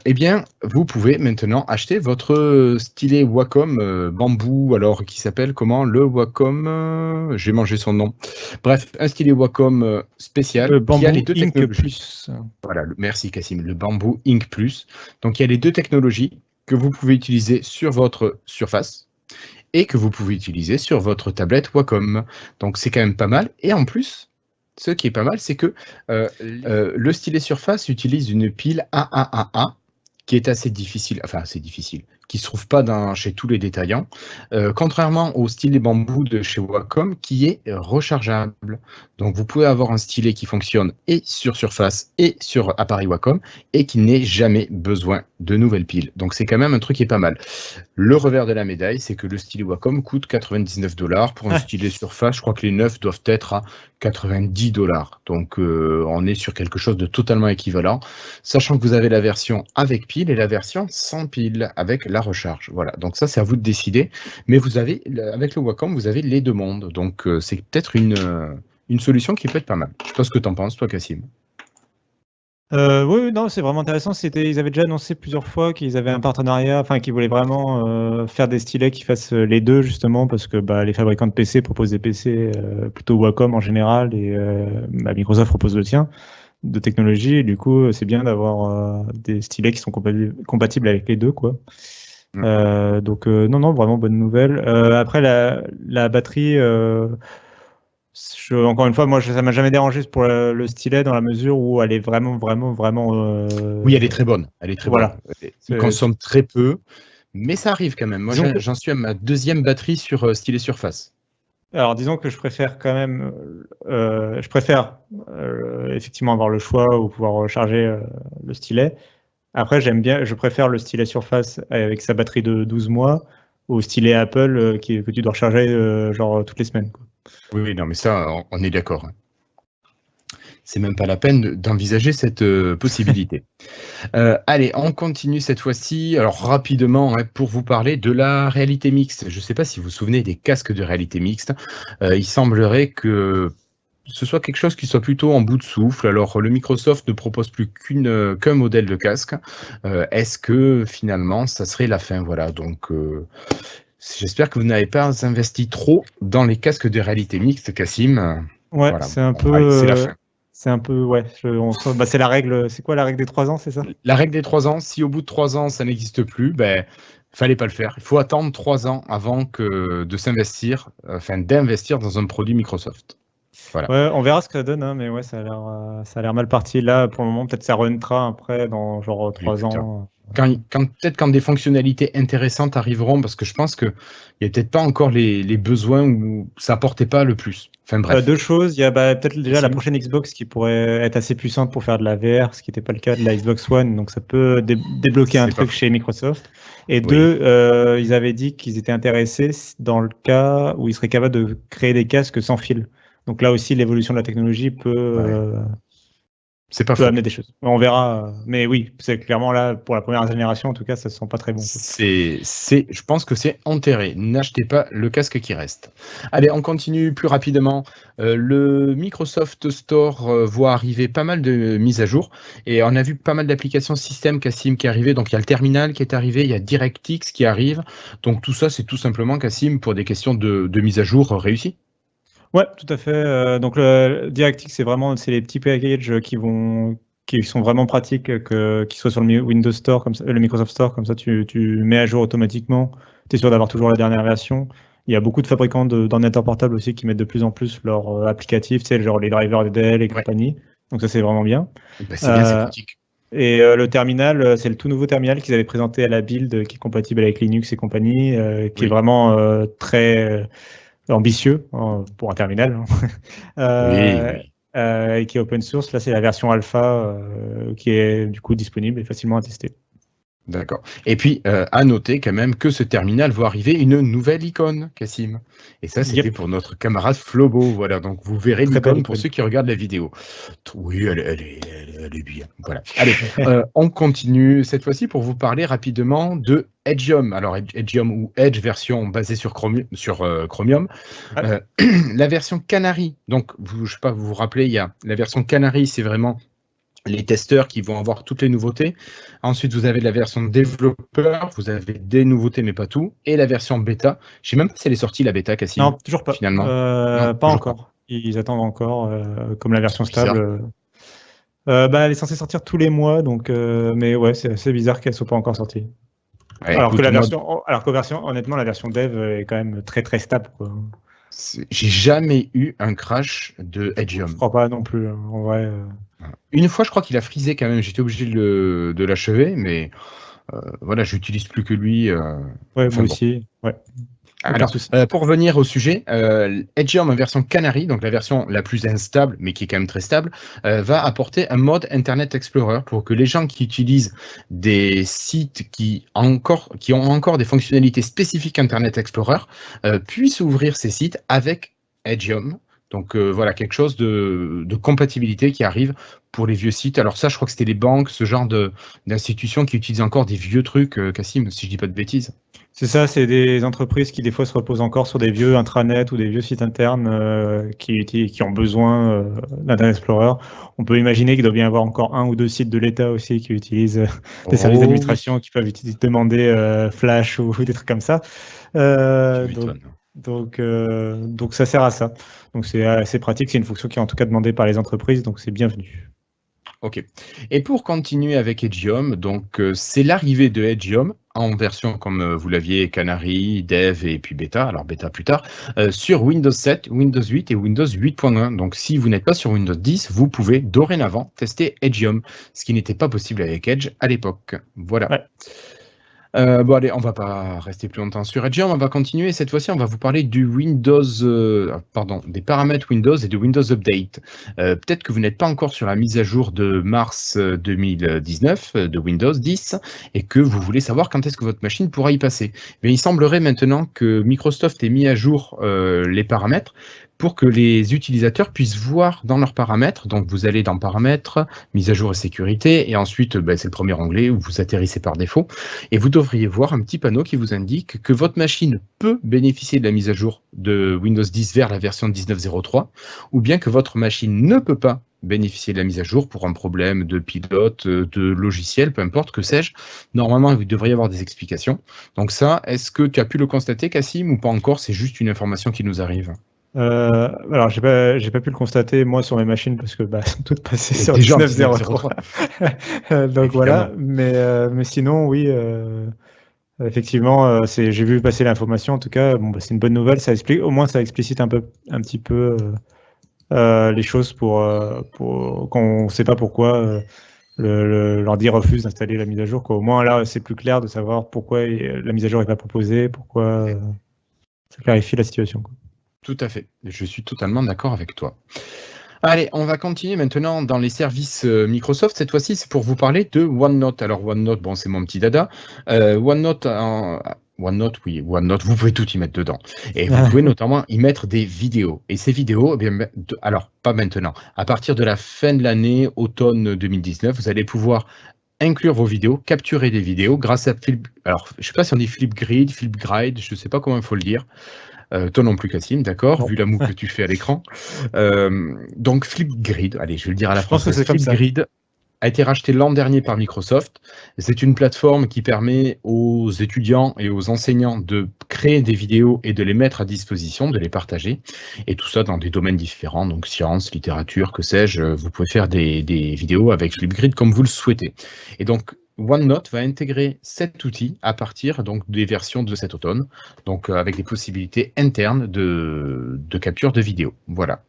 Speaker 1: Eh bien, vous pouvez maintenant acheter votre stylet Wacom bambou, alors qui s'appelle comment? Le Wacom, j'ai mangé son nom. Bref, un stylet Wacom spécial qui a les
Speaker 2: Bamboo
Speaker 1: deux
Speaker 2: Ink
Speaker 1: technologies.
Speaker 2: Plus.
Speaker 1: Voilà, merci Cassim, le Bamboo Ink Plus. Donc, il y a les deux technologies que vous pouvez utiliser sur votre Surface et que vous pouvez utiliser sur votre tablette Wacom. Donc, c'est quand même pas mal. Et en plus, ce qui est pas mal, c'est que le stylet Surface utilise une pile AAA qui est assez difficile, qui ne se trouve pas chez tous les détaillants, contrairement au stylet bambou de chez Wacom qui est rechargeable. Donc vous pouvez avoir un stylet qui fonctionne et sur Surface et sur appareil Wacom et qui n'ait jamais besoin de nouvelles piles. Donc c'est quand même un truc qui est pas mal. Le revers de la médaille, c'est que le stylet Wacom coûte 99 $. Pour un stylet Surface, je crois que les neufs doivent être à 90 $. Donc on est sur quelque chose de totalement équivalent, sachant que vous avez la version avec pile et la version sans pile avec la recharge. Voilà, donc ça c'est à vous de décider. Mais vous avez, avec le Wacom, vous avez les deux mondes. Donc c'est peut-être une solution qui peut être pas mal. Je sais pas ce que tu en penses, toi, Cassim.
Speaker 2: Oui, non, c'est vraiment intéressant. Ils avaient déjà annoncé plusieurs fois qu'ils avaient un partenariat, enfin, qu'ils voulaient vraiment faire des stylets qui fassent les deux, justement, parce que les fabricants de PC proposent des PC plutôt Wacom en général, et Microsoft propose le tien de technologie, et du coup, c'est bien d'avoir des stylets qui sont compatibles avec les deux, quoi. Donc, non, vraiment bonne nouvelle. Après, la batterie. Encore une fois, moi, ça m'a jamais dérangé pour le stylet dans la mesure où elle est vraiment.
Speaker 1: Oui, elle est très bonne. Elle est très
Speaker 2: Voilà.
Speaker 1: bonne. Il consomme très peu, mais ça arrive quand même. Moi, j'en suis à ma deuxième batterie sur stylet Surface.
Speaker 2: Alors, disons que je préfère quand même, effectivement avoir le choix ou pouvoir recharger le stylet. Après, je préfère le stylet Surface avec sa batterie de 12 mois au stylet Apple que tu dois recharger genre toutes les semaines, quoi.
Speaker 1: Oui, non, mais ça, on est d'accord. C'est même pas la peine d'envisager cette possibilité. Allez, on continue cette fois-ci. Alors rapidement, pour vous parler de la réalité mixte. Je ne sais pas si vous vous souvenez des casques de réalité mixte. Il semblerait que ce soit quelque chose qui soit plutôt en bout de souffle. Alors le Microsoft ne propose plus qu'un modèle de casque. Est-ce que finalement, ça serait la fin? Voilà, donc j'espère que vous n'avez pas investi trop dans les casques de réalité mixte, Cassim.
Speaker 2: Ouais,
Speaker 1: Voilà.
Speaker 2: c'est un peu.
Speaker 1: Allez, c'est la fin.
Speaker 2: C'est un peu, ouais. C'est la règle. C'est quoi la règle des 3 ans, c'est ça?
Speaker 1: La règle des 3 ans, si au bout de 3 ans, ça n'existe plus, fallait pas le faire. Il faut attendre 3 ans avant d'investir dans un produit Microsoft. Voilà.
Speaker 2: Ouais, on verra ce que ça donne, hein, mais ouais, ça a l'air mal parti. Là, pour le moment, peut-être ça runnera après dans genre 3 ans.
Speaker 1: Peut-être quand des fonctionnalités intéressantes arriveront, parce que je pense qu'il n'y a peut-être pas encore les besoins où ça apportait pas le plus. Enfin bref.
Speaker 2: Deux choses. Il y a peut-être déjà la prochaine Xbox qui pourrait être assez puissante pour faire de la VR, ce qui n'était pas le cas de la Xbox One, donc ça peut débloquer un truc chez Microsoft. Et deux, ils avaient dit qu'ils étaient intéressés dans le cas où ils seraient capables de créer des casques sans fil. Donc là aussi, l'évolution de la technologie peut amener des choses. On verra. Mais oui, c'est clairement là, pour la première génération, en tout cas, ça ne se sent pas très bon.
Speaker 1: Je pense que c'est enterré. N'achetez pas le casque qui reste. Allez, on continue plus rapidement. Le Microsoft Store voit arriver pas mal de mises à jour. Et on a vu pas mal d'applications système, Cassim, qui est arrivé. Donc il y a le terminal qui est arrivé, il y a DirectX qui arrive. Donc tout ça, c'est tout simplement, Cassim, pour des questions de mise à jour réussies.
Speaker 2: Ouais, tout à fait. Donc le DirectX, c'est les petits packages qui sont vraiment pratiques, qu'ils soient sur le Windows Store, comme ça, le Microsoft Store, comme ça tu mets à jour automatiquement. Tu es sûr d'avoir toujours la dernière version. Il y a beaucoup de fabricants d'ordinateurs portables aussi qui mettent de plus en plus leurs applicatifs, tu sais, genre les drivers de Dell et compagnie. Donc ça, c'est vraiment bien.
Speaker 1: Bah, c'est bien, c'est pratique.
Speaker 2: Et le terminal, c'est le tout nouveau terminal qu'ils avaient présenté à la build, qui est compatible avec Linux et compagnie, qui est vraiment très ambitieux pour un terminal, hein.
Speaker 1: Oui.
Speaker 2: Et qui est open source. Là, c'est la version alpha qui est du coup disponible et facilement à tester.
Speaker 1: D'accord. Et puis, à noter quand même que ce terminal voit arriver une nouvelle icône, Cassim. Et ça, c'était pour notre camarade Flobo. Voilà, donc vous verrez l'icône pour ceux qui regardent la vidéo. Oui, elle est bien. Voilà. Allez, on continue cette fois-ci pour vous parler rapidement de Edgeium. Alors, Edgeium ou Edge version basée sur Chromium. La version Canary. Donc, je ne sais pas, vous vous rappelez, il y a la version Canary, c'est vraiment les testeurs qui vont avoir toutes les nouveautés. Ensuite, vous avez la version développeur, vous avez des nouveautés, mais pas tout. Et la version bêta. Je ne sais même pas si elle est sortie, la bêta, Cassim.
Speaker 2: Non, toujours pas.
Speaker 1: Finalement.
Speaker 2: Non, pas encore. Pas. Ils attendent encore, comme la version stable. Elle est censée sortir tous les mois, donc, mais ouais, c'est assez bizarre qu'elle ne soit pas encore sortie. Ouais, alors que honnêtement, la version dev est quand même très très stable, quoi.
Speaker 1: J'ai jamais eu un crash de Edgeium.
Speaker 2: Je crois pas non plus, hein, en vrai.
Speaker 1: Une fois, je crois qu'il a frisé quand même. J'étais obligé de l'achever, mais voilà, j'utilise plus que lui.
Speaker 2: Ouais, moi aussi. Ouais.
Speaker 1: Alors, pour revenir au sujet, Edgeium en version Canary, donc la version la plus instable, mais qui est quand même très stable, va apporter un mode Internet Explorer pour que les gens qui utilisent des sites qui ont encore des fonctionnalités spécifiques Internet Explorer puissent ouvrir ces sites avec Edgeium. Donc voilà, quelque chose de compatibilité qui arrive pour les vieux sites. Alors ça, je crois que c'était les banques, ce genre d'institutions qui utilisent encore des vieux trucs, Cassim, si je dis pas de bêtises.
Speaker 2: C'est ça, c'est des entreprises qui des fois se reposent encore sur des vieux intranets ou des vieux sites internes qui ont besoin d'Internet Explorer. On peut imaginer qu'il doit bien y avoir encore 1 ou 2 sites de l'État aussi qui utilisent des services d'administration qui peuvent demander Flash ou des trucs comme ça. Donc ça sert à ça. Donc c'est assez pratique, c'est une fonction qui est en tout cas demandée par les entreprises, donc c'est bienvenu.
Speaker 1: Ok. Et pour continuer avec Edgeium, donc c'est l'arrivée de Edgeium en version comme vous l'aviez Canary, Dev et puis Beta, alors Beta plus tard, sur Windows 7, Windows 8 et Windows 8.1. Donc si vous n'êtes pas sur Windows 10, vous pouvez dorénavant tester Edgeium, ce qui n'était pas possible avec Edge à l'époque. Voilà. Ouais. Bon allez, on va pas rester plus longtemps sur Edgeium, on va continuer. Cette fois-ci, on va vous parler du des paramètres Windows et de Windows Update. Peut-être que vous n'êtes pas encore sur la mise à jour de mars 2019 de Windows 10 et que vous voulez savoir quand est-ce que votre machine pourra y passer. Mais il semblerait maintenant que Microsoft ait mis à jour les paramètres pour que les utilisateurs puissent voir dans leurs paramètres. Donc vous allez dans paramètres, mise à jour et sécurité, et ensuite c'est le premier onglet où vous atterrissez par défaut, et vous devriez voir un petit panneau qui vous indique que votre machine peut bénéficier de la mise à jour de Windows 10 vers la version 19.03, ou bien que votre machine ne peut pas bénéficier de la mise à jour pour un problème de pilote, de logiciel, peu importe, que sais-je. Normalement, vous devriez avoir des explications. Donc ça, est-ce que tu as pu le constater, Cassim, ou pas encore? C'est juste une information qui nous arrive.
Speaker 2: Alors j'ai pas pu le constater moi sur mes machines parce que sont toutes passées sur 19.03. Donc voilà, mais sinon oui, effectivement j'ai vu passer l'information en tout cas. Bon c'est une bonne nouvelle, ça explique, au moins ça explicite un petit peu les choses pour quand on sait pas pourquoi l'ordi refuse d'installer la mise à jour, quoi. Au moins là c'est plus clair de savoir pourquoi la mise à jour n'est pas proposée, pourquoi ça clarifie la situation, quoi.
Speaker 1: Tout à fait, je suis totalement d'accord avec toi. Allez, on va continuer maintenant dans les services Microsoft. Cette fois-ci, c'est pour vous parler de OneNote. Alors OneNote, bon, c'est mon petit dada. OneNote, vous pouvez tout y mettre dedans. Et vous pouvez notamment y mettre des vidéos. Et ces vidéos, alors pas maintenant, à partir de la fin de l'année, automne 2019, vous allez pouvoir inclure vos vidéos, capturer des vidéos grâce à alors je ne sais pas si on dit Flipgrid, Flipgrid, je ne sais pas comment il faut le dire. Toi non plus, Cassim, d'accord, vu la moue que tu fais à l'écran. Donc Flipgrid, allez, je vais le dire à la française. Flipgrid a été racheté l'an dernier par Microsoft. C'est une plateforme qui permet aux étudiants et aux enseignants de créer des vidéos et de les mettre à disposition, de les partager. Et tout ça dans des domaines différents, donc sciences, littérature, que sais-je. Vous pouvez faire des vidéos avec Flipgrid comme vous le souhaitez. Et donc, OneNote va intégrer cet outil à partir donc des versions de cet automne, donc avec des possibilités internes de capture de vidéo. Voilà.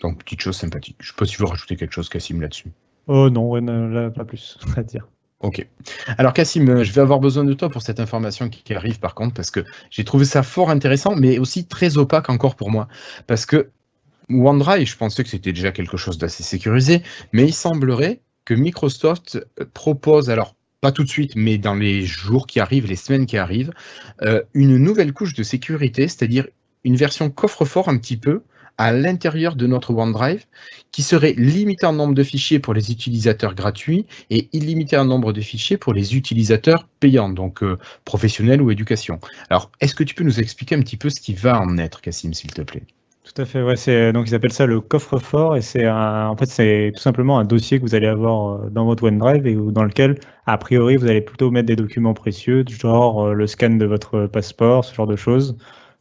Speaker 1: Donc petite chose sympathique. Je ne sais pas si tu veux rajouter quelque chose, Cassim, là-dessus.
Speaker 2: Oh non, ouais, là, pas plus à dire.
Speaker 1: Ok. Alors Cassim, je vais avoir besoin de toi pour cette information qui arrive par contre, parce que j'ai trouvé ça fort intéressant, mais aussi très opaque encore pour moi. Parce que OneDrive, je pensais que c'était déjà quelque chose d'assez sécurisé, mais il semblerait que Microsoft propose, alors pas tout de suite, mais dans les jours qui arrivent, les semaines qui arrivent, une nouvelle couche de sécurité, c'est-à-dire une version coffre-fort un petit peu à l'intérieur de notre OneDrive, qui serait limitée en nombre de fichiers pour les utilisateurs gratuits et illimitée en nombre de fichiers pour les utilisateurs payants, donc professionnels ou éducation. Alors, est-ce que tu peux nous expliquer un petit peu ce qui va en être, Cassim, s'il te plaît?
Speaker 2: Tout à fait, ouais, donc ils appellent ça le coffre-fort et en fait c'est tout simplement un dossier que vous allez avoir dans votre OneDrive et dans lequel a priori vous allez plutôt mettre des documents précieux, du genre le scan de votre passeport, ce genre de choses.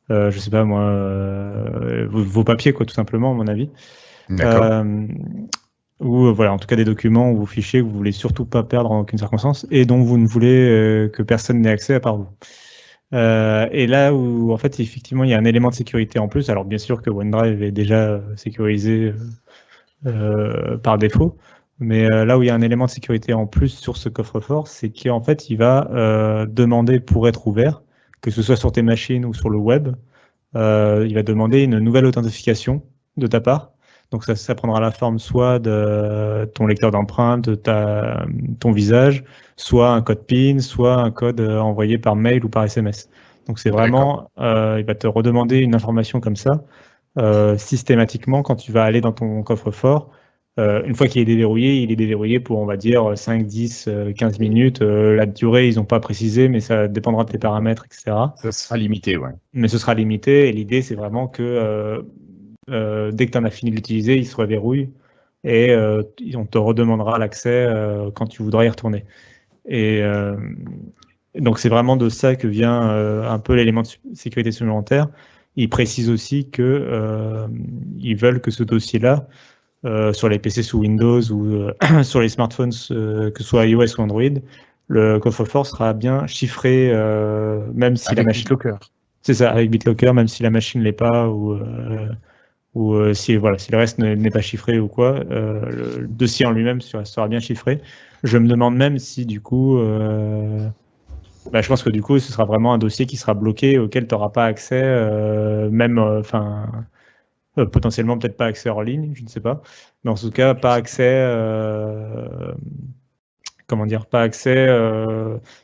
Speaker 2: Je sais pas moi, vos papiers quoi, tout simplement à mon avis.
Speaker 1: D'accord.
Speaker 2: Ou voilà, en tout cas des documents ou vos fichiers que vous voulez surtout pas perdre en aucune circonstance et dont vous ne voulez que personne n'ait accès à part vous. Et là où en fait effectivement il y a un élément de sécurité en plus, alors bien sûr que OneDrive est déjà sécurisé par défaut, mais là où il y a un élément de sécurité en plus sur ce coffre-fort, c'est qu'en fait il va demander pour être ouvert, que ce soit sur tes machines ou sur le web, il va demander une nouvelle authentification de ta part. Donc ça prendra la forme soit de ton lecteur d'empreinte, de ton visage, soit un code PIN, soit un code envoyé par mail ou par SMS. Donc c'est vraiment, il va te redemander une information comme ça systématiquement quand tu vas aller dans ton coffre-fort. Une fois qu'il est déverrouillé, il est déverrouillé pour, on va dire, 5, 10, 15 minutes. La durée, ils n'ont pas précisé, mais ça dépendra de tes paramètres, etc.
Speaker 1: Ça sera limité, ouais.
Speaker 2: Mais ce sera limité, et l'idée, c'est vraiment que dès que tu en as fini de l'utiliser, il se reverrouille, et on te redemandera l'accès quand tu voudras y retourner. Et donc, c'est vraiment de ça que vient un peu l'élément de sécurité supplémentaire. Ils précisent aussi que ils veulent que ce dossier-là, sur les PC sous Windows ou sur les smartphones, que ce soit iOS ou Android, le coffre-fort sera bien chiffré, même si la machine.
Speaker 1: BitLocker.
Speaker 2: C'est ça, avec BitLocker, même si la machine ne l'est pas ou si le reste n'est pas chiffré ou quoi, le dossier en lui-même sera bien chiffré. Je me demande même si du coup, je pense que du coup, ce sera vraiment un dossier qui sera bloqué, auquel tu n'auras pas accès, potentiellement peut-être pas accès hors ligne, je ne sais pas, mais en tout cas pas accès, pas accès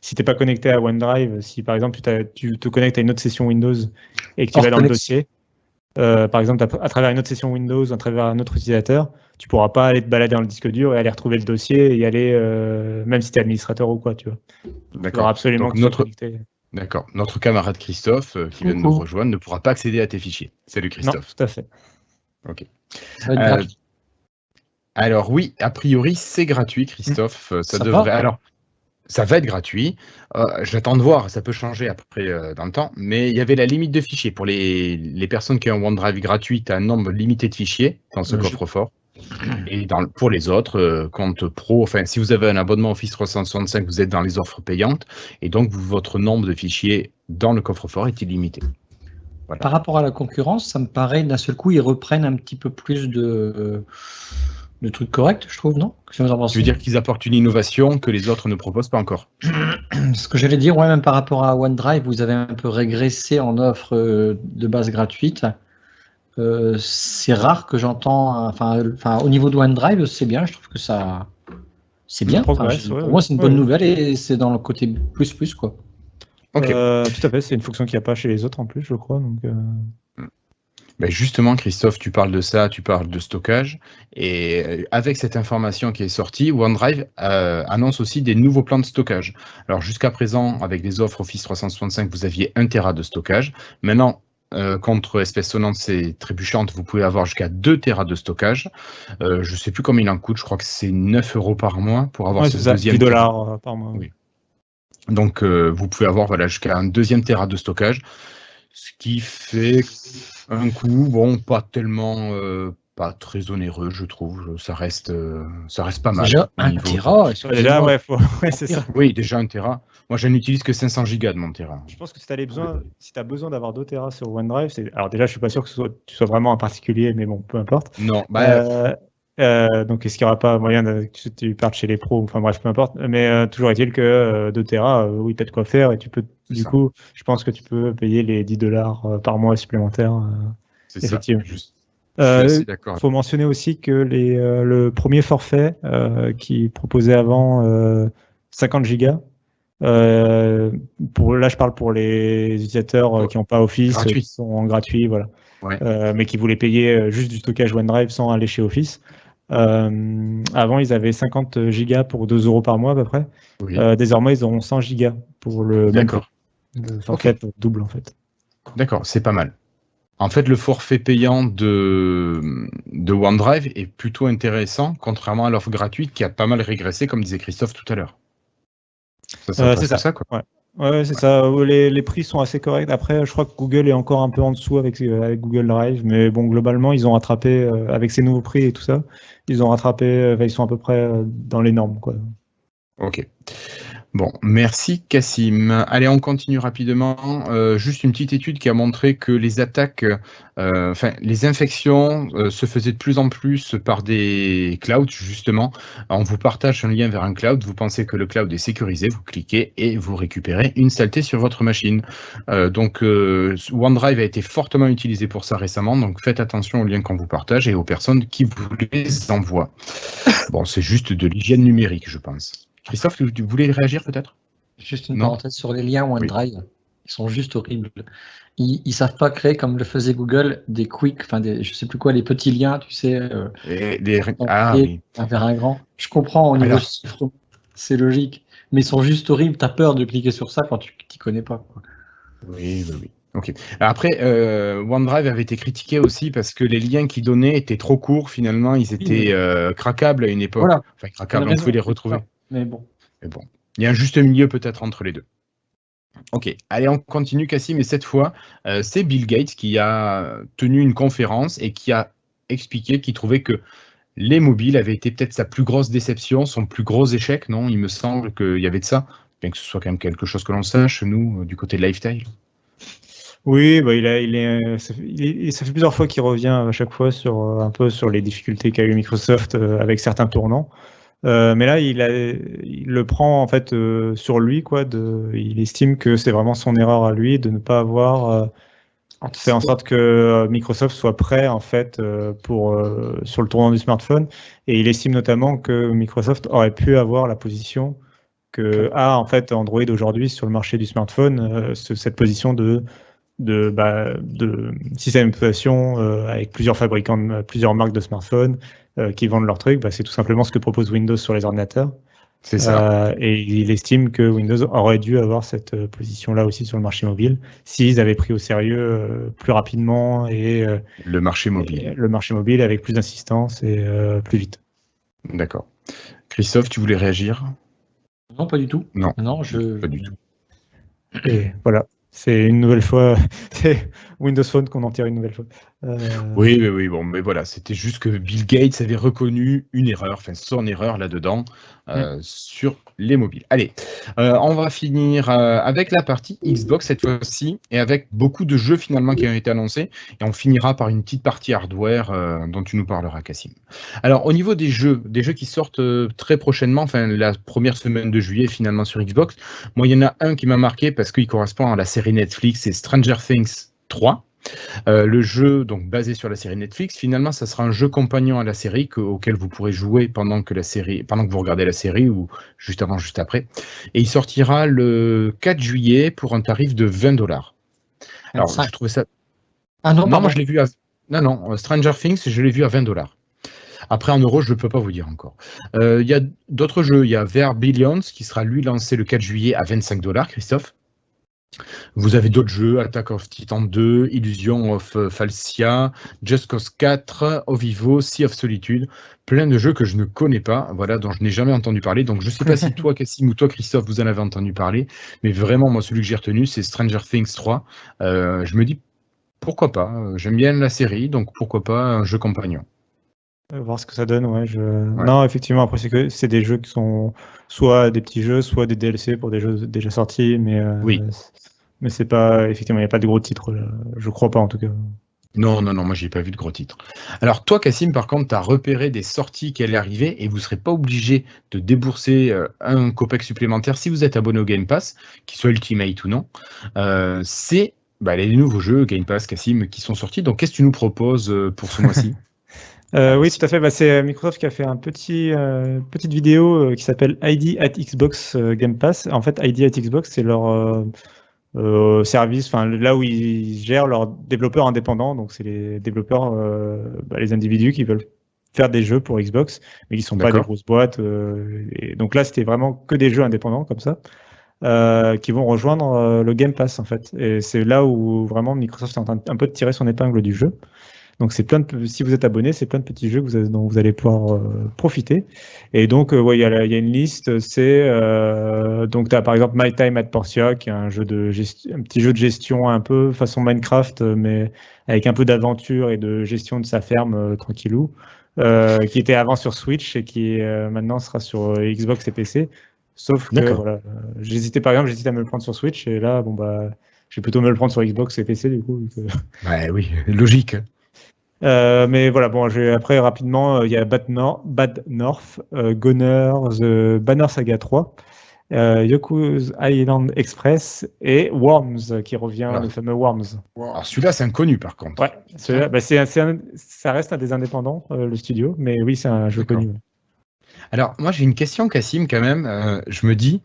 Speaker 2: si tu n'es pas connecté à OneDrive, si par exemple tu te connectes à une autre session Windows et que tu vas dans le dossier, par exemple à travers une autre session Windows, à travers un autre utilisateur, tu pourras pas aller te balader dans le disque dur et aller retrouver le dossier et y aller, même si tu es administrateur ou quoi, tu vois.
Speaker 1: D'accord.
Speaker 2: Absolument
Speaker 1: Donc,
Speaker 2: que tu sois connecté.
Speaker 1: D'accord. Notre camarade Christophe, qui vient de nous rejoindre, ne pourra pas accéder à tes fichiers. Salut Christophe.
Speaker 2: Non, tout à fait.
Speaker 1: Ok.
Speaker 3: Ça va être gratuit.
Speaker 1: Alors oui, a priori, c'est gratuit, Christophe. Ça devrait. Alors, ça va être gratuit. J'attends de voir, ça peut changer après dans le temps. Mais il y avait la limite de fichiers. Pour les personnes qui ont un OneDrive gratuit, tu as un nombre limité de fichiers dans ce coffre-fort. Et pour les autres, compte pro, enfin, si vous avez un abonnement Office 365, vous êtes dans les offres payantes. Et donc, votre nombre de fichiers dans le coffre-fort est illimité.
Speaker 3: Voilà. Par rapport à la concurrence, ça me paraît, d'un seul coup, ils reprennent un petit peu plus de trucs corrects, je trouve, non?
Speaker 1: Tu veux dire qu'ils apportent une innovation que les autres ne proposent pas encore?
Speaker 3: Ce que j'allais dire, ouais, même par rapport à OneDrive, vous avez un peu régressé en offre de base gratuite. C'est rare que j'entends, au niveau de OneDrive, c'est bien, je trouve que ça, c'est bien. Pour moi, c'est une bonne nouvelle et c'est dans le côté plus, quoi.
Speaker 2: Okay. Tout à fait, c'est une fonction qu'il n'y a pas chez les autres en plus, je crois. Donc,
Speaker 1: Ben justement, Christophe, tu parles de ça, tu parles de stockage. Et avec cette information qui est sortie, OneDrive annonce aussi des nouveaux plans de stockage. Alors jusqu'à présent, avec les offres Office 365, vous aviez 1 Tera de stockage. Maintenant, contre espèce sonnante et trébuchante, vous pouvez avoir jusqu'à 2 Tera de stockage. Je ne sais plus combien il en coûte, je crois que c'est 9 € par mois pour avoir ce deuxième
Speaker 2: Tera. $10 par mois.
Speaker 1: Oui. Donc, vous pouvez avoir jusqu'à un 2e Tera de stockage, ce qui fait un coût, bon, pas tellement pas très onéreux, je trouve. Ça reste pas mal.
Speaker 3: Déjà,
Speaker 1: au
Speaker 3: 1
Speaker 1: niveau-
Speaker 3: Tera,
Speaker 2: Déjà, ouais, c'est ça.
Speaker 1: Oui, déjà 1 Tera. Moi, je n'utilise que 500 gigas de mon Tera.
Speaker 2: Je pense que si tu as besoin d'avoir 2 Tera sur OneDrive, alors déjà, je suis pas sûr que tu sois vraiment un particulier, mais bon, peu importe.
Speaker 1: Non,
Speaker 2: Donc, est-ce qu'il n'y aura pas moyen que tu partes chez les pros? Enfin bref, peu importe. Mais toujours est-il que 2 Tera, oui, tu as de quoi faire et tu peux, du coup, je pense que tu peux payer les $10 par mois supplémentaires.
Speaker 1: c'est
Speaker 2: effectivement.
Speaker 1: ça. Je suis assez d'accord.
Speaker 2: Il faut mentionner aussi que le premier forfait qui proposait avant 50 gigas, là je parle pour les utilisateurs qui n'ont pas Office,
Speaker 1: Gratuit.
Speaker 2: qui sont en gratuit, voilà.
Speaker 1: Ouais.
Speaker 2: Mais qui voulaient payer juste du stockage OneDrive sans aller chez Office. Avant, ils avaient 50 gigas pour 2 € par mois à peu près.
Speaker 1: Oui.
Speaker 2: Désormais, ils auront 100 gigas pour le même prix.
Speaker 1: D'accord.
Speaker 2: Le forfait double en fait.
Speaker 1: D'accord, c'est pas mal. En fait, le forfait payant de OneDrive est plutôt intéressant, contrairement à l'offre gratuite qui a pas mal régressé, comme disait Christophe tout à l'heure.
Speaker 2: C'est ça, quoi. Ouais, c'est ça. Les prix sont assez corrects. Après, je crois que Google est encore un peu en dessous avec Google Drive, mais bon, globalement, ils ont rattrapé avec ces nouveaux prix et tout ça. Ils ont rattrapé, ils sont à peu près dans les normes, quoi.
Speaker 1: Ok. Bon, merci Cassim. Allez, on continue rapidement. Juste une petite étude qui a montré que les attaques, les infections se faisaient de plus en plus par des clouds, justement. On vous partage un lien vers un cloud, vous pensez que le cloud est sécurisé, vous cliquez et vous récupérez une saleté sur votre machine. Donc, OneDrive a été fortement utilisé pour ça récemment, donc faites attention aux liens qu'on vous partage et aux personnes qui vous les envoient. Bon, c'est juste de l'hygiène numérique, je pense. Christophe, tu voulais réagir peut-être?
Speaker 3: Juste une parenthèse sur les liens OneDrive. Oui. Ils sont juste horribles. Ils savent pas créer, comme le faisait Google, des quick, je sais plus quoi, les petits liens, tu sais.
Speaker 1: Oui.
Speaker 3: Vers un grand. Je comprends au niveau chiffre, c'est logique. Mais ils sont juste horribles. Tu as peur de cliquer sur ça quand tu t'y connais pas, quoi.
Speaker 1: Oui. Ok. Après, OneDrive avait été critiqué aussi parce que les liens qu'ils donnaient étaient trop courts. Finalement, ils étaient craquables à une époque.
Speaker 3: Voilà.
Speaker 1: Enfin, craquables, on pouvait les retrouver.
Speaker 3: Mais bon.
Speaker 1: Il y a un juste milieu peut-être entre les deux. Ok, allez, on continue, Cassim, et cette fois, c'est Bill Gates qui a tenu une conférence et qui a expliqué qu'il trouvait que les mobiles avaient été peut-être sa plus grosse déception, son plus gros échec, non? Il me semble qu'il y avait de ça, bien que ce soit quand même quelque chose que l'on sache, nous, du côté de Lifestyle.
Speaker 2: Oui, ça fait plusieurs fois qu'il revient à chaque fois un peu sur les difficultés qu'a eu Microsoft avec certains tournants. Mais là, il le prend en fait sur lui, quoi. Il estime que c'est vraiment son erreur à lui de ne pas avoir fait en sorte que Microsoft soit prêt en fait sur le tournant du smartphone. Et il estime notamment que Microsoft aurait pu avoir la position que a en fait Android aujourd'hui sur le marché du smartphone, cette position de système d'exploitation avec plusieurs fabricants, plusieurs marques de smartphones qui vendent leurs trucs. C'est tout simplement ce que propose Windows sur les ordinateurs.
Speaker 1: C'est ça.
Speaker 2: Et il estime que Windows aurait dû avoir cette position-là aussi sur le marché mobile s'ils avaient pris au sérieux plus rapidement et
Speaker 1: le marché mobile.
Speaker 2: Le marché mobile avec plus d'insistance et plus vite.
Speaker 1: D'accord. Christophe, tu voulais réagir?
Speaker 3: Non, pas du tout.
Speaker 1: Non,
Speaker 3: pas
Speaker 1: du tout.
Speaker 2: Et voilà. C'est une nouvelle fois, c'est Windows Phone qu'on en tire une nouvelle fois.
Speaker 1: Oui, bon, mais voilà, c'était juste que Bill Gates avait reconnu une erreur, son erreur là-dedans, sur les mobiles. Allez, on va finir avec la partie Xbox cette fois-ci, et avec beaucoup de jeux finalement qui ont été annoncés, et on finira par une petite partie hardware dont tu nous parleras, Cassim. Alors, au niveau des jeux qui sortent très prochainement, la première semaine de juillet finalement sur Xbox, moi, il y en a un qui m'a marqué parce qu'il correspond à la série Netflix, c'est Stranger Things 3. Le jeu, donc basé sur la série Netflix, finalement, ça sera un jeu compagnon à la série auquel vous pourrez jouer pendant que vous regardez la série ou juste avant, juste après. Et il sortira le 4 juillet pour un tarif de $20. Alors, je trouvais ça.
Speaker 3: Ah non,
Speaker 1: moi je l'ai vu à. Non, Stranger Things, je l'ai vu à $20. Après, en euros, je ne peux pas vous dire encore. Il y a d'autres jeux. Il y a VR Billions qui sera lui lancé le 4 juillet à $25, Christophe. Vous avez d'autres jeux, Attack of Titan 2, Illusion of Falcia, Just Cause 4, Ovivo, Sea of Solitude, plein de jeux que je ne connais pas, voilà, dont je n'ai jamais entendu parler. Donc je ne sais pas si toi, Cassim, ou toi, Christophe, vous en avez entendu parler, mais vraiment, moi, celui que j'ai retenu, c'est Stranger Things 3. Je me dis, pourquoi pas, j'aime bien la série, donc pourquoi pas un jeu compagnon.
Speaker 2: Voir ce que ça donne, ouais. Non, effectivement, après, c'est des jeux qui sont soit des petits jeux, soit des DLC pour des jeux déjà sortis,
Speaker 1: Oui.
Speaker 2: mais c'est pas, effectivement, il n'y a pas de gros titres, là. Je crois pas, en tout cas.
Speaker 1: Non, moi j'ai pas vu de gros titres. Alors toi, Cassim, par contre, tu as repéré des sorties qui allaient arriver et vous serez pas obligé de débourser un copec supplémentaire si vous êtes abonné au Game Pass, qu'il soit Ultimate ou non. C'est les nouveaux jeux Game Pass, Cassim, qui sont sortis. Donc qu'est-ce que tu nous proposes pour ce mois-ci?
Speaker 2: Oui, tout à fait. C'est Microsoft qui a fait petite vidéo qui s'appelle ID at Xbox Game Pass. En fait, ID at Xbox, c'est leur service, enfin là où ils gèrent leurs développeurs indépendants. Donc, c'est les développeurs, les individus qui veulent faire des jeux pour Xbox, mais qui sont pas des grosses boîtes. Et donc là, c'était vraiment que des jeux indépendants comme ça. Qui vont rejoindre le Game Pass en fait. Et c'est là où vraiment Microsoft est en train un peu de tirer son épingle du jeu. Donc c'est si vous êtes abonné, c'est plein de petits jeux dont vous allez pouvoir profiter. Et donc il y a une liste. Donc tu as par exemple My Time at Portia, qui est un petit jeu de gestion un peu façon Minecraft, mais avec un peu d'aventure et de gestion de sa ferme tranquillou, qui était avant sur Switch et qui maintenant sera sur Xbox et PC. Sauf que voilà, j'hésitais à me le prendre sur Switch et là je vais plutôt me le prendre sur Xbox et PC du coup.
Speaker 1: Ouais, oui, logique.
Speaker 2: Mais voilà, après rapidement, il y a Bad North, Gunner, The Banner Saga 3, Yoku's Island Express et Worms qui revient, le fameux Worms.
Speaker 1: Alors celui-là, c'est inconnu par contre.
Speaker 2: Ouais, celui-là, ça reste un des indépendants, le studio, mais oui, c'est un jeu connu.
Speaker 1: Alors, moi, j'ai une question, Cassim, quand même. Je me dis,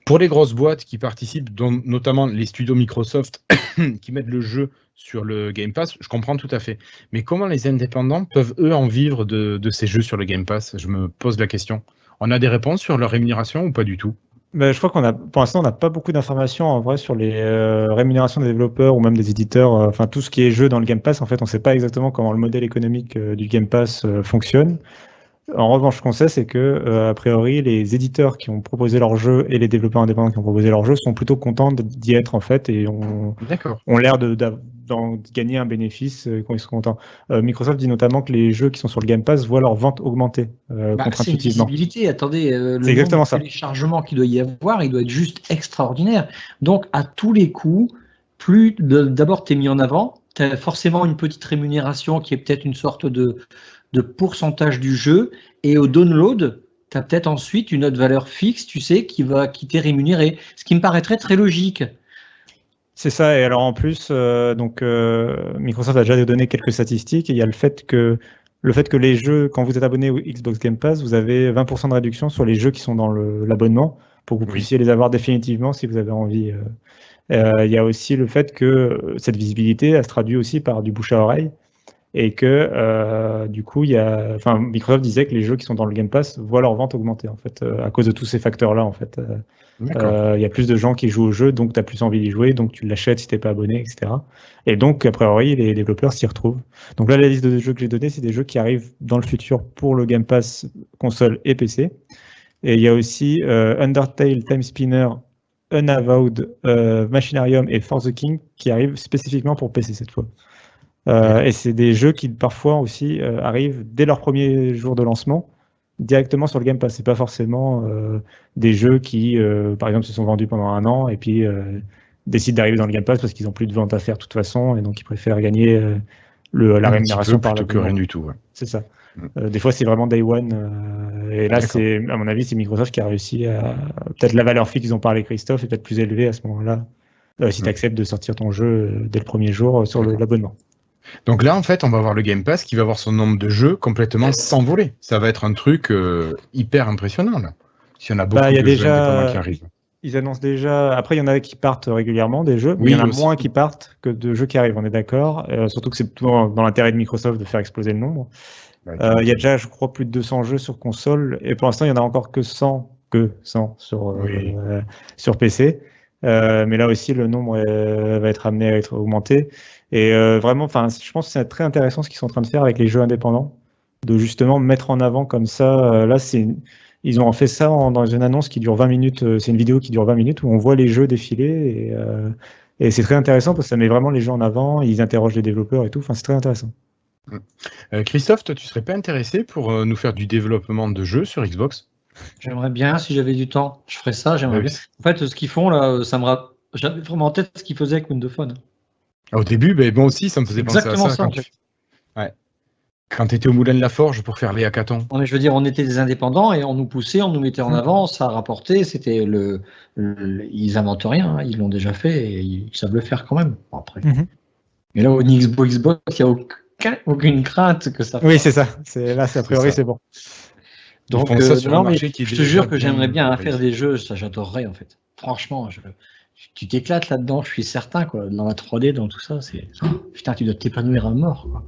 Speaker 1: pour les grosses boîtes qui participent, dont notamment les studios Microsoft qui mettent le jeu sur le Game Pass, je comprends tout à fait. Mais comment les indépendants peuvent, eux, en vivre de ces jeux sur le Game Pass? Je me pose la question. On a des réponses sur leur rémunération ou pas du tout?
Speaker 2: Je crois pour l'instant, on n'a pas beaucoup d'informations en vrai sur les rémunérations des développeurs ou même des éditeurs. Enfin, tout ce qui est jeu dans le Game Pass, en fait, on ne sait pas exactement comment le modèle économique du Game Pass fonctionne. En revanche, ce qu'on sait, c'est que, a priori, les éditeurs qui ont proposé leur jeu et les développeurs indépendants qui ont proposé leur jeu sont plutôt contents d'y être, en fait, et ont l'air d'en gagner un bénéfice quand ils sont contents. Microsoft dit notamment que les jeux qui sont sur le Game Pass voient leur vente augmenter contre-intuitivement.
Speaker 3: C'est une visibilité. Attendez, le nombre de téléchargements qu'il doit y avoir, il doit être juste extraordinaire. Donc, à tous les coups, d'abord, tu es mis en avant, tu as forcément une petite rémunération qui est peut-être une sorte de pourcentage du jeu, et au download, tu as peut-être ensuite une autre valeur fixe, tu sais, qui t'est rémunérée. Ce qui me paraîtrait très logique.
Speaker 2: C'est ça, et alors en plus, Microsoft a déjà donné quelques statistiques, et il y a le fait que les jeux, quand vous êtes abonné au Xbox Game Pass, vous avez 20% de réduction sur les jeux qui sont dans l'abonnement, pour que vous puissiez les avoir définitivement si vous avez envie. Il y a aussi le fait que cette visibilité, elle se traduit aussi par du bouche à oreille. Et que du coup, Microsoft disait que les jeux qui sont dans le Game Pass voient leur vente augmenter en fait, à cause de tous ces facteurs-là en fait. Il y a plus de gens qui jouent au jeu, donc tu as plus envie d'y jouer, donc tu l'achètes si t'es pas abonné, etc. Et donc, a priori, les développeurs s'y retrouvent. Donc là, la liste de jeux que j'ai donnée, c'est des jeux qui arrivent dans le futur pour le Game Pass console et PC. Et il y a aussi Undertale, Time Spinner, Unavowed, Machinarium et For the King qui arrivent spécifiquement pour PC cette fois. Et c'est des jeux qui parfois aussi arrivent dès leur premier jour de lancement directement sur le Game Pass. C'est pas forcément des jeux qui, par exemple, se sont vendus pendant un an et puis décident d'arriver dans le Game Pass parce qu'ils n'ont plus de vente à faire de toute façon et donc ils préfèrent gagner la rémunération par
Speaker 1: plutôt que rien du tout. Ouais.
Speaker 2: C'est ça. Des fois, c'est vraiment Day One. Et là, à mon avis, c'est Microsoft qui a réussi à. Peut-être la valeur fixe qu'ils ont parlé, Christophe, est peut-être plus élevée à ce moment-là si tu acceptes de sortir ton jeu dès le premier jour sur l'abonnement.
Speaker 1: Donc là, en fait, on va avoir le Game Pass qui va avoir son nombre de jeux complètement s'envoler. Ça va être un truc hyper impressionnant, là. Si on a beaucoup de jeux indépendants qui arrivent.
Speaker 2: Ils annoncent déjà... Après, il y en a qui partent régulièrement, des jeux, mais il y en a moins qui partent que de jeux qui arrivent, on est d'accord. Surtout que c'est dans l'intérêt de Microsoft de faire exploser le nombre. Il y a déjà, je crois, plus de 200 jeux sur console, et pour l'instant, il n'y en a encore que 100 sur PC. Mais là aussi, le nombre va être amené à être augmenté. Et vraiment, je pense que c'est très intéressant ce qu'ils sont en train de faire avec les jeux indépendants, de justement mettre en avant comme ça. Là, ils ont fait ça dans une annonce qui dure 20 minutes. C'est une vidéo qui dure 20 minutes où on voit les jeux défiler. Et c'est très intéressant parce que ça met vraiment les jeux en avant. Ils interrogent les développeurs et tout. Enfin, c'est très intéressant.
Speaker 1: Christophe, toi, tu serais pas intéressé pour nous faire du développement de jeux sur Xbox?
Speaker 3: J'aimerais bien, si j'avais du temps, je ferais ça, j'aimerais
Speaker 1: Oui.
Speaker 3: bien. En fait, ce qu'ils font là, j'avais vraiment en tête ce qu'ils faisaient avec Windows Phone.
Speaker 1: Au début, moi aussi, ça me faisait penser à
Speaker 3: Exactement
Speaker 1: ça
Speaker 3: ça, en fait.
Speaker 1: Ouais. Quand tu étais au Moulin de la Forge pour faire les hackathons.
Speaker 3: Je veux dire, on était des indépendants et on nous poussait, on nous mettait en avant, ça rapportait, c'était ils inventent rien, hein, ils l'ont déjà fait et ils savent le faire quand même. Bon, après. Mais là, au Xbox, il n'y a aucune crainte que ça fasse.
Speaker 2: Oui, c'est ça. Là, a priori, c'est bon.
Speaker 3: Donc,
Speaker 1: Ils font ça sur un
Speaker 3: non, mais
Speaker 1: marché qui est
Speaker 3: je te jure que
Speaker 1: déjà
Speaker 3: j'aimerais bien
Speaker 1: réussi.
Speaker 3: faire des jeux, ça j'adorerais en fait. Franchement, tu t'éclates là-dedans, je suis certain, quoi. Dans la 3D, dans tout ça, putain, tu dois t'épanouir à mort, quoi.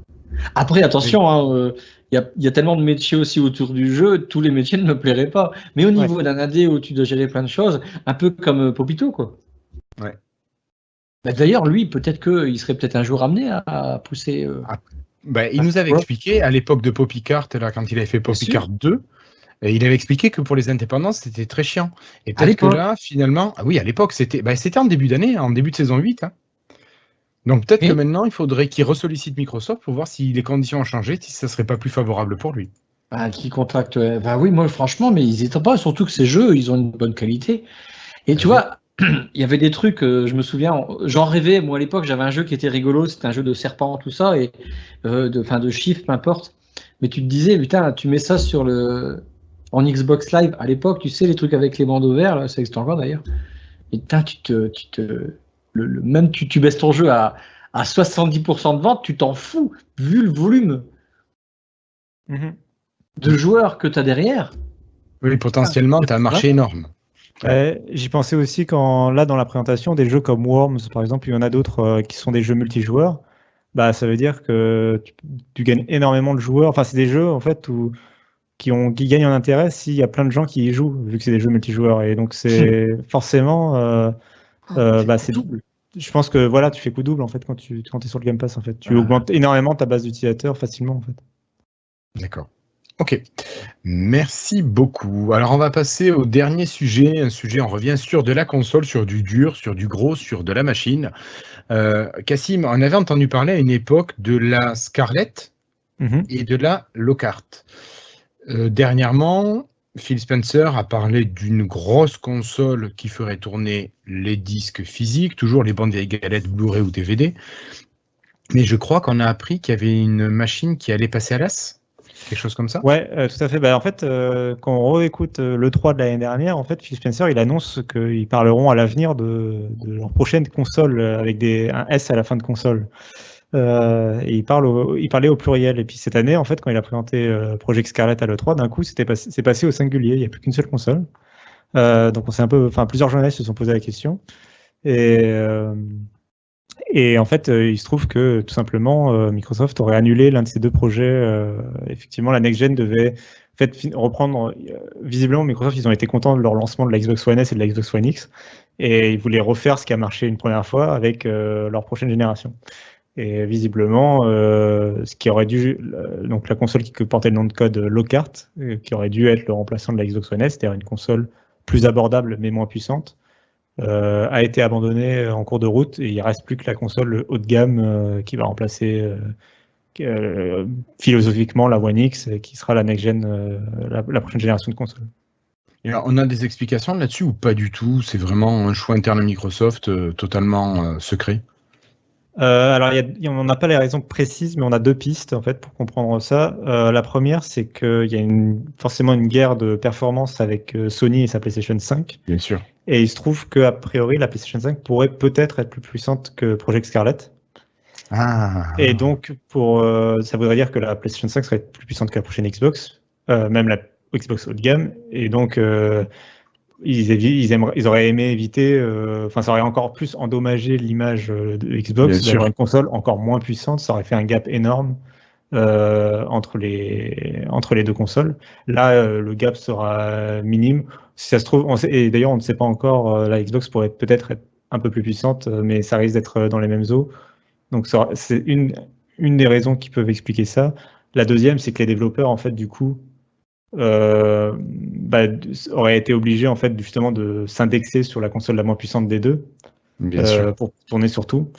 Speaker 3: Après, attention, il y a tellement de métiers aussi autour du jeu, tous les métiers ne me plairaient pas. Mais au niveau d'un AD où tu dois gérer plein de choses, un peu comme Popito, quoi.
Speaker 1: Ouais.
Speaker 3: Bah, d'ailleurs, lui, peut-être qu'il serait peut-être un jour amené à pousser.
Speaker 1: Il nous avait expliqué à l'époque de Poppycart, là, quand il avait fait Poppycart 2, il avait expliqué que pour les indépendants, c'était très chiant. Et peut-être que là, finalement, ah oui, à l'époque, c'était en début d'année, en début de saison 8. Hein. Donc peut-être que maintenant, il faudrait qu'il ressollicite Microsoft pour voir si les conditions ont changé, si ça serait pas plus favorable pour lui.
Speaker 3: Qui contacte. Bah oui, moi, franchement, mais ils n'hésitent pas, surtout que ces jeux, ils ont une bonne qualité. Et tu vois, il y avait des trucs, je me souviens, j'en rêvais, moi à l'époque, j'avais un jeu qui était rigolo, c'était un jeu de serpent, tout ça, et de chiffres, peu importe. Mais tu te disais, putain, tu mets ça en Xbox Live, à l'époque, tu sais, les trucs avec les bandeaux verts, là, ça existe encore d'ailleurs. Et putain, même tu baisses ton jeu à 70% de vente, tu t'en fous, vu le volume de joueurs que tu as derrière.
Speaker 1: Oui, potentiellement, tu as un marché énorme.
Speaker 2: J'y pensais aussi quand, là, dans la présentation, des jeux comme Worms, par exemple, il y en a d'autres qui sont des jeux multijoueurs. Bah, ça veut dire que tu gagnes énormément de joueurs. Enfin, c'est des jeux, en fait, qui gagnent en intérêt s'il y a plein de gens qui y jouent, vu que c'est des jeux multijoueurs. Et donc, c'est forcément... c'est double. Je pense que voilà, tu fais coup double, en fait, quand tu es sur le Game Pass, en fait. Tu augmentes énormément ta base d'utilisateurs facilement, en fait.
Speaker 1: D'accord. Ok, merci beaucoup. Alors on va passer au dernier sujet, on revient sur de la console, sur du dur, sur du gros, sur de la machine. Cassim, on avait entendu parler à une époque de la Scarlett et de la Lockhart. Dernièrement, Phil Spencer a parlé d'une grosse console qui ferait tourner les disques physiques, toujours les bandes vieilles galettes Blu-ray ou DVD. Mais je crois qu'on a appris qu'il y avait une machine qui allait passer à l'as. Quelque chose comme ça?
Speaker 2: Ouais, tout à fait. En fait, quand on réécoute l'E3 de l'année dernière, en fait, Phil Spencer, il annonce qu'ils parleront à l'avenir de leur prochaine console avec un S à la fin de console. Et il parlait au pluriel. Et puis cette année, en fait, quand il a présenté Project Scarlett à l'E3, d'un coup, c'est passé au singulier. Il n'y a plus qu'une seule console. Donc plusieurs journalistes se sont posé la question. Et en fait, il se trouve que tout simplement, Microsoft aurait annulé l'un de ces deux projets. Effectivement, la Next Gen devait reprendre. Visiblement, Microsoft, ils ont été contents de leur lancement de la Xbox One S et de la Xbox One X. Et ils voulaient refaire ce qui a marché une première fois avec leur prochaine génération. Et visiblement, ce qui aurait dû. Donc la console qui portait le nom de code Lockhart, qui aurait dû être le remplaçant de la Xbox One S, c'est-à-dire une console plus abordable mais moins puissante. A été abandonné en cours de route et il ne reste plus que la console haut de gamme qui va remplacer philosophiquement la One X qui sera la next gen, la prochaine génération de console.
Speaker 1: Et alors, on a des explications là-dessus ou pas du tout? C'est vraiment un choix interne à Microsoft totalement secret?
Speaker 2: Alors, on n'a pas les raisons précises, mais on a deux pistes en fait pour comprendre ça. La première, c'est qu'il y a forcément une guerre de performance avec Sony et sa PlayStation 5.
Speaker 1: Bien sûr.
Speaker 2: Et il se trouve qu'a priori, la PlayStation 5 pourrait peut-être être plus puissante que Project Scarlett. Et donc, ça voudrait dire que la PlayStation 5 serait plus puissante que la prochaine Xbox, même la Xbox haut de gamme. Et donc, ils auraient aimé éviter, ça aurait encore plus endommagé l'image de Xbox d'avoir une console encore moins puissante. Ça aurait fait un gap énorme entre les deux consoles. Là, le gap sera minime. Si ça se trouve, et d'ailleurs, on ne sait pas encore, la Xbox pourrait peut-être être un peu plus puissante, mais ça risque d'être dans les mêmes eaux. Donc, c'est une des raisons qui peuvent expliquer ça. La deuxième, c'est que les développeurs, en fait, du coup, auraient été obligés, en fait, justement, de s'indexer sur la console la moins puissante des deux pour tourner sur tout.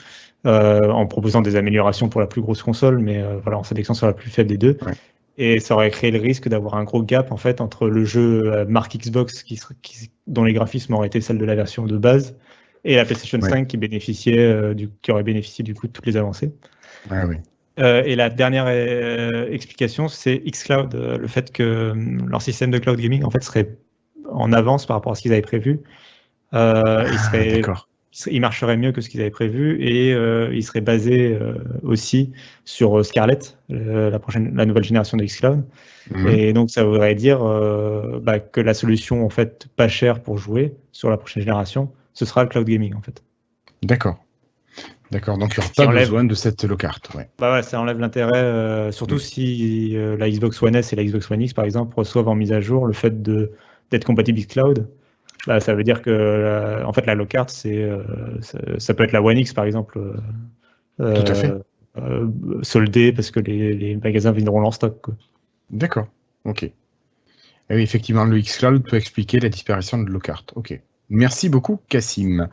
Speaker 2: en proposant des améliorations pour la plus grosse console, mais voilà, en sélection sur la plus faible des deux.
Speaker 1: Ouais.
Speaker 2: Et ça aurait créé le risque d'avoir un gros gap en fait entre le jeu marque Xbox dont les graphismes auraient été celles de la version de base et la PlayStation 5 qui aurait bénéficié du coup de toutes les avancées.
Speaker 1: Oui.
Speaker 2: Et la dernière explication, c'est xCloud, le fait que leur système de cloud gaming en fait serait en avance par rapport à ce qu'ils avaient prévu.
Speaker 1: D'accord.
Speaker 2: Il marcherait mieux que ce qu'ils avaient prévu et il serait basé aussi sur Scarlett, la nouvelle génération de xCloud. Et donc ça voudrait dire que la solution en fait pas chère pour jouer sur la prochaine génération, ce sera le cloud gaming en fait.
Speaker 1: D'accord, donc il n'y aura pas besoin de cette locart. Ouais.
Speaker 2: Ça enlève l'intérêt, surtout si la Xbox One S et la Xbox One X par exemple reçoivent en mise à jour le fait d'être compatible xCloud. Ça veut dire que en fait la locart ça peut être la One X par exemple
Speaker 1: Tout à fait.
Speaker 2: soldée parce que les magasins viendront leur stock quoi.
Speaker 1: D'accord, ok. Et oui, effectivement, le xCloud peut expliquer la disparition de locart. Ok. Merci beaucoup, Cassim.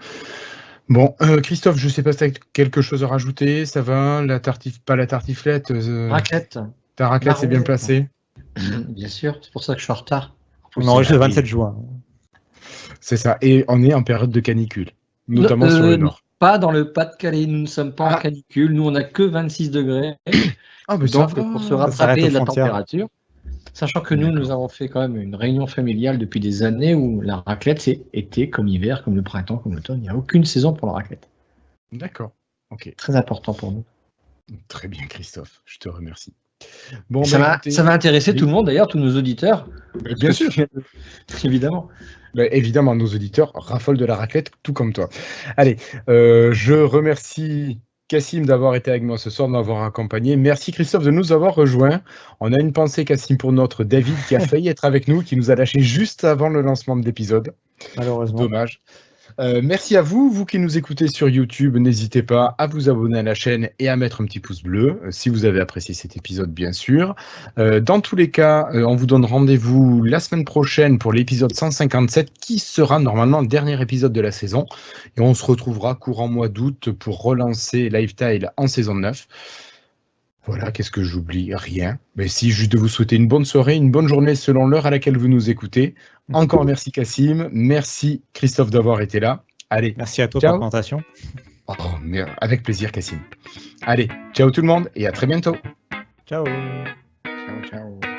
Speaker 1: Bon, Christophe, je ne sais pas si tu as quelque chose à rajouter. Ça va? Pas la tartiflette.
Speaker 3: Raclette.
Speaker 1: Ta raclette, c'est bien placée?
Speaker 3: Bien sûr, c'est pour ça que je suis en retard.
Speaker 2: On enregistre le 27 juin.
Speaker 1: C'est ça, et on est en période de canicule, notamment sur le nord.
Speaker 3: Pas dans le Pas-de-Calais, nous ne sommes pas en canicule, nous on n'a que 26 degrés. Donc pour se rattraper de la température, sachant que nous avons fait quand même une réunion familiale depuis des années où la raclette c'est été comme hiver, comme le printemps, comme l'automne, il n'y a aucune saison pour la raclette.
Speaker 1: D'accord, ok.
Speaker 3: Très important pour nous.
Speaker 1: Très bien Christophe, je te remercie. Bon,
Speaker 3: ça va intéresser tout le monde d'ailleurs, tous nos auditeurs.
Speaker 1: Bien sûr.
Speaker 3: Évidemment.
Speaker 1: Évidemment, nos auditeurs raffolent de la raclette, tout comme toi. Allez, je remercie Cassim d'avoir été avec moi ce soir, de m'avoir accompagné. Merci Christophe de nous avoir rejoints. On a une pensée, Cassim, pour notre David qui a failli être avec nous, qui nous a lâché juste avant le lancement de l'épisode.
Speaker 2: Malheureusement.
Speaker 1: Dommage. Merci à vous qui nous écoutez sur YouTube. N'hésitez pas à vous abonner à la chaîne et à mettre un petit pouce bleu si vous avez apprécié cet épisode, bien sûr. Dans tous les cas, on vous donne rendez-vous la semaine prochaine pour l'épisode 157 qui sera normalement le dernier épisode de la saison. Et on se retrouvera courant mois d'août pour relancer Lifetile en saison 9. Voilà, qu'est-ce que j'oublie? Rien. Mais si, juste de vous souhaiter une bonne soirée, une bonne journée selon l'heure à laquelle vous nous écoutez. Encore merci Cassim, merci Christophe d'avoir été là. Allez,
Speaker 2: merci à toi pour la présentation.
Speaker 1: Avec plaisir Cassim. Allez, ciao tout le monde et à très bientôt.
Speaker 2: Ciao.
Speaker 3: Ciao.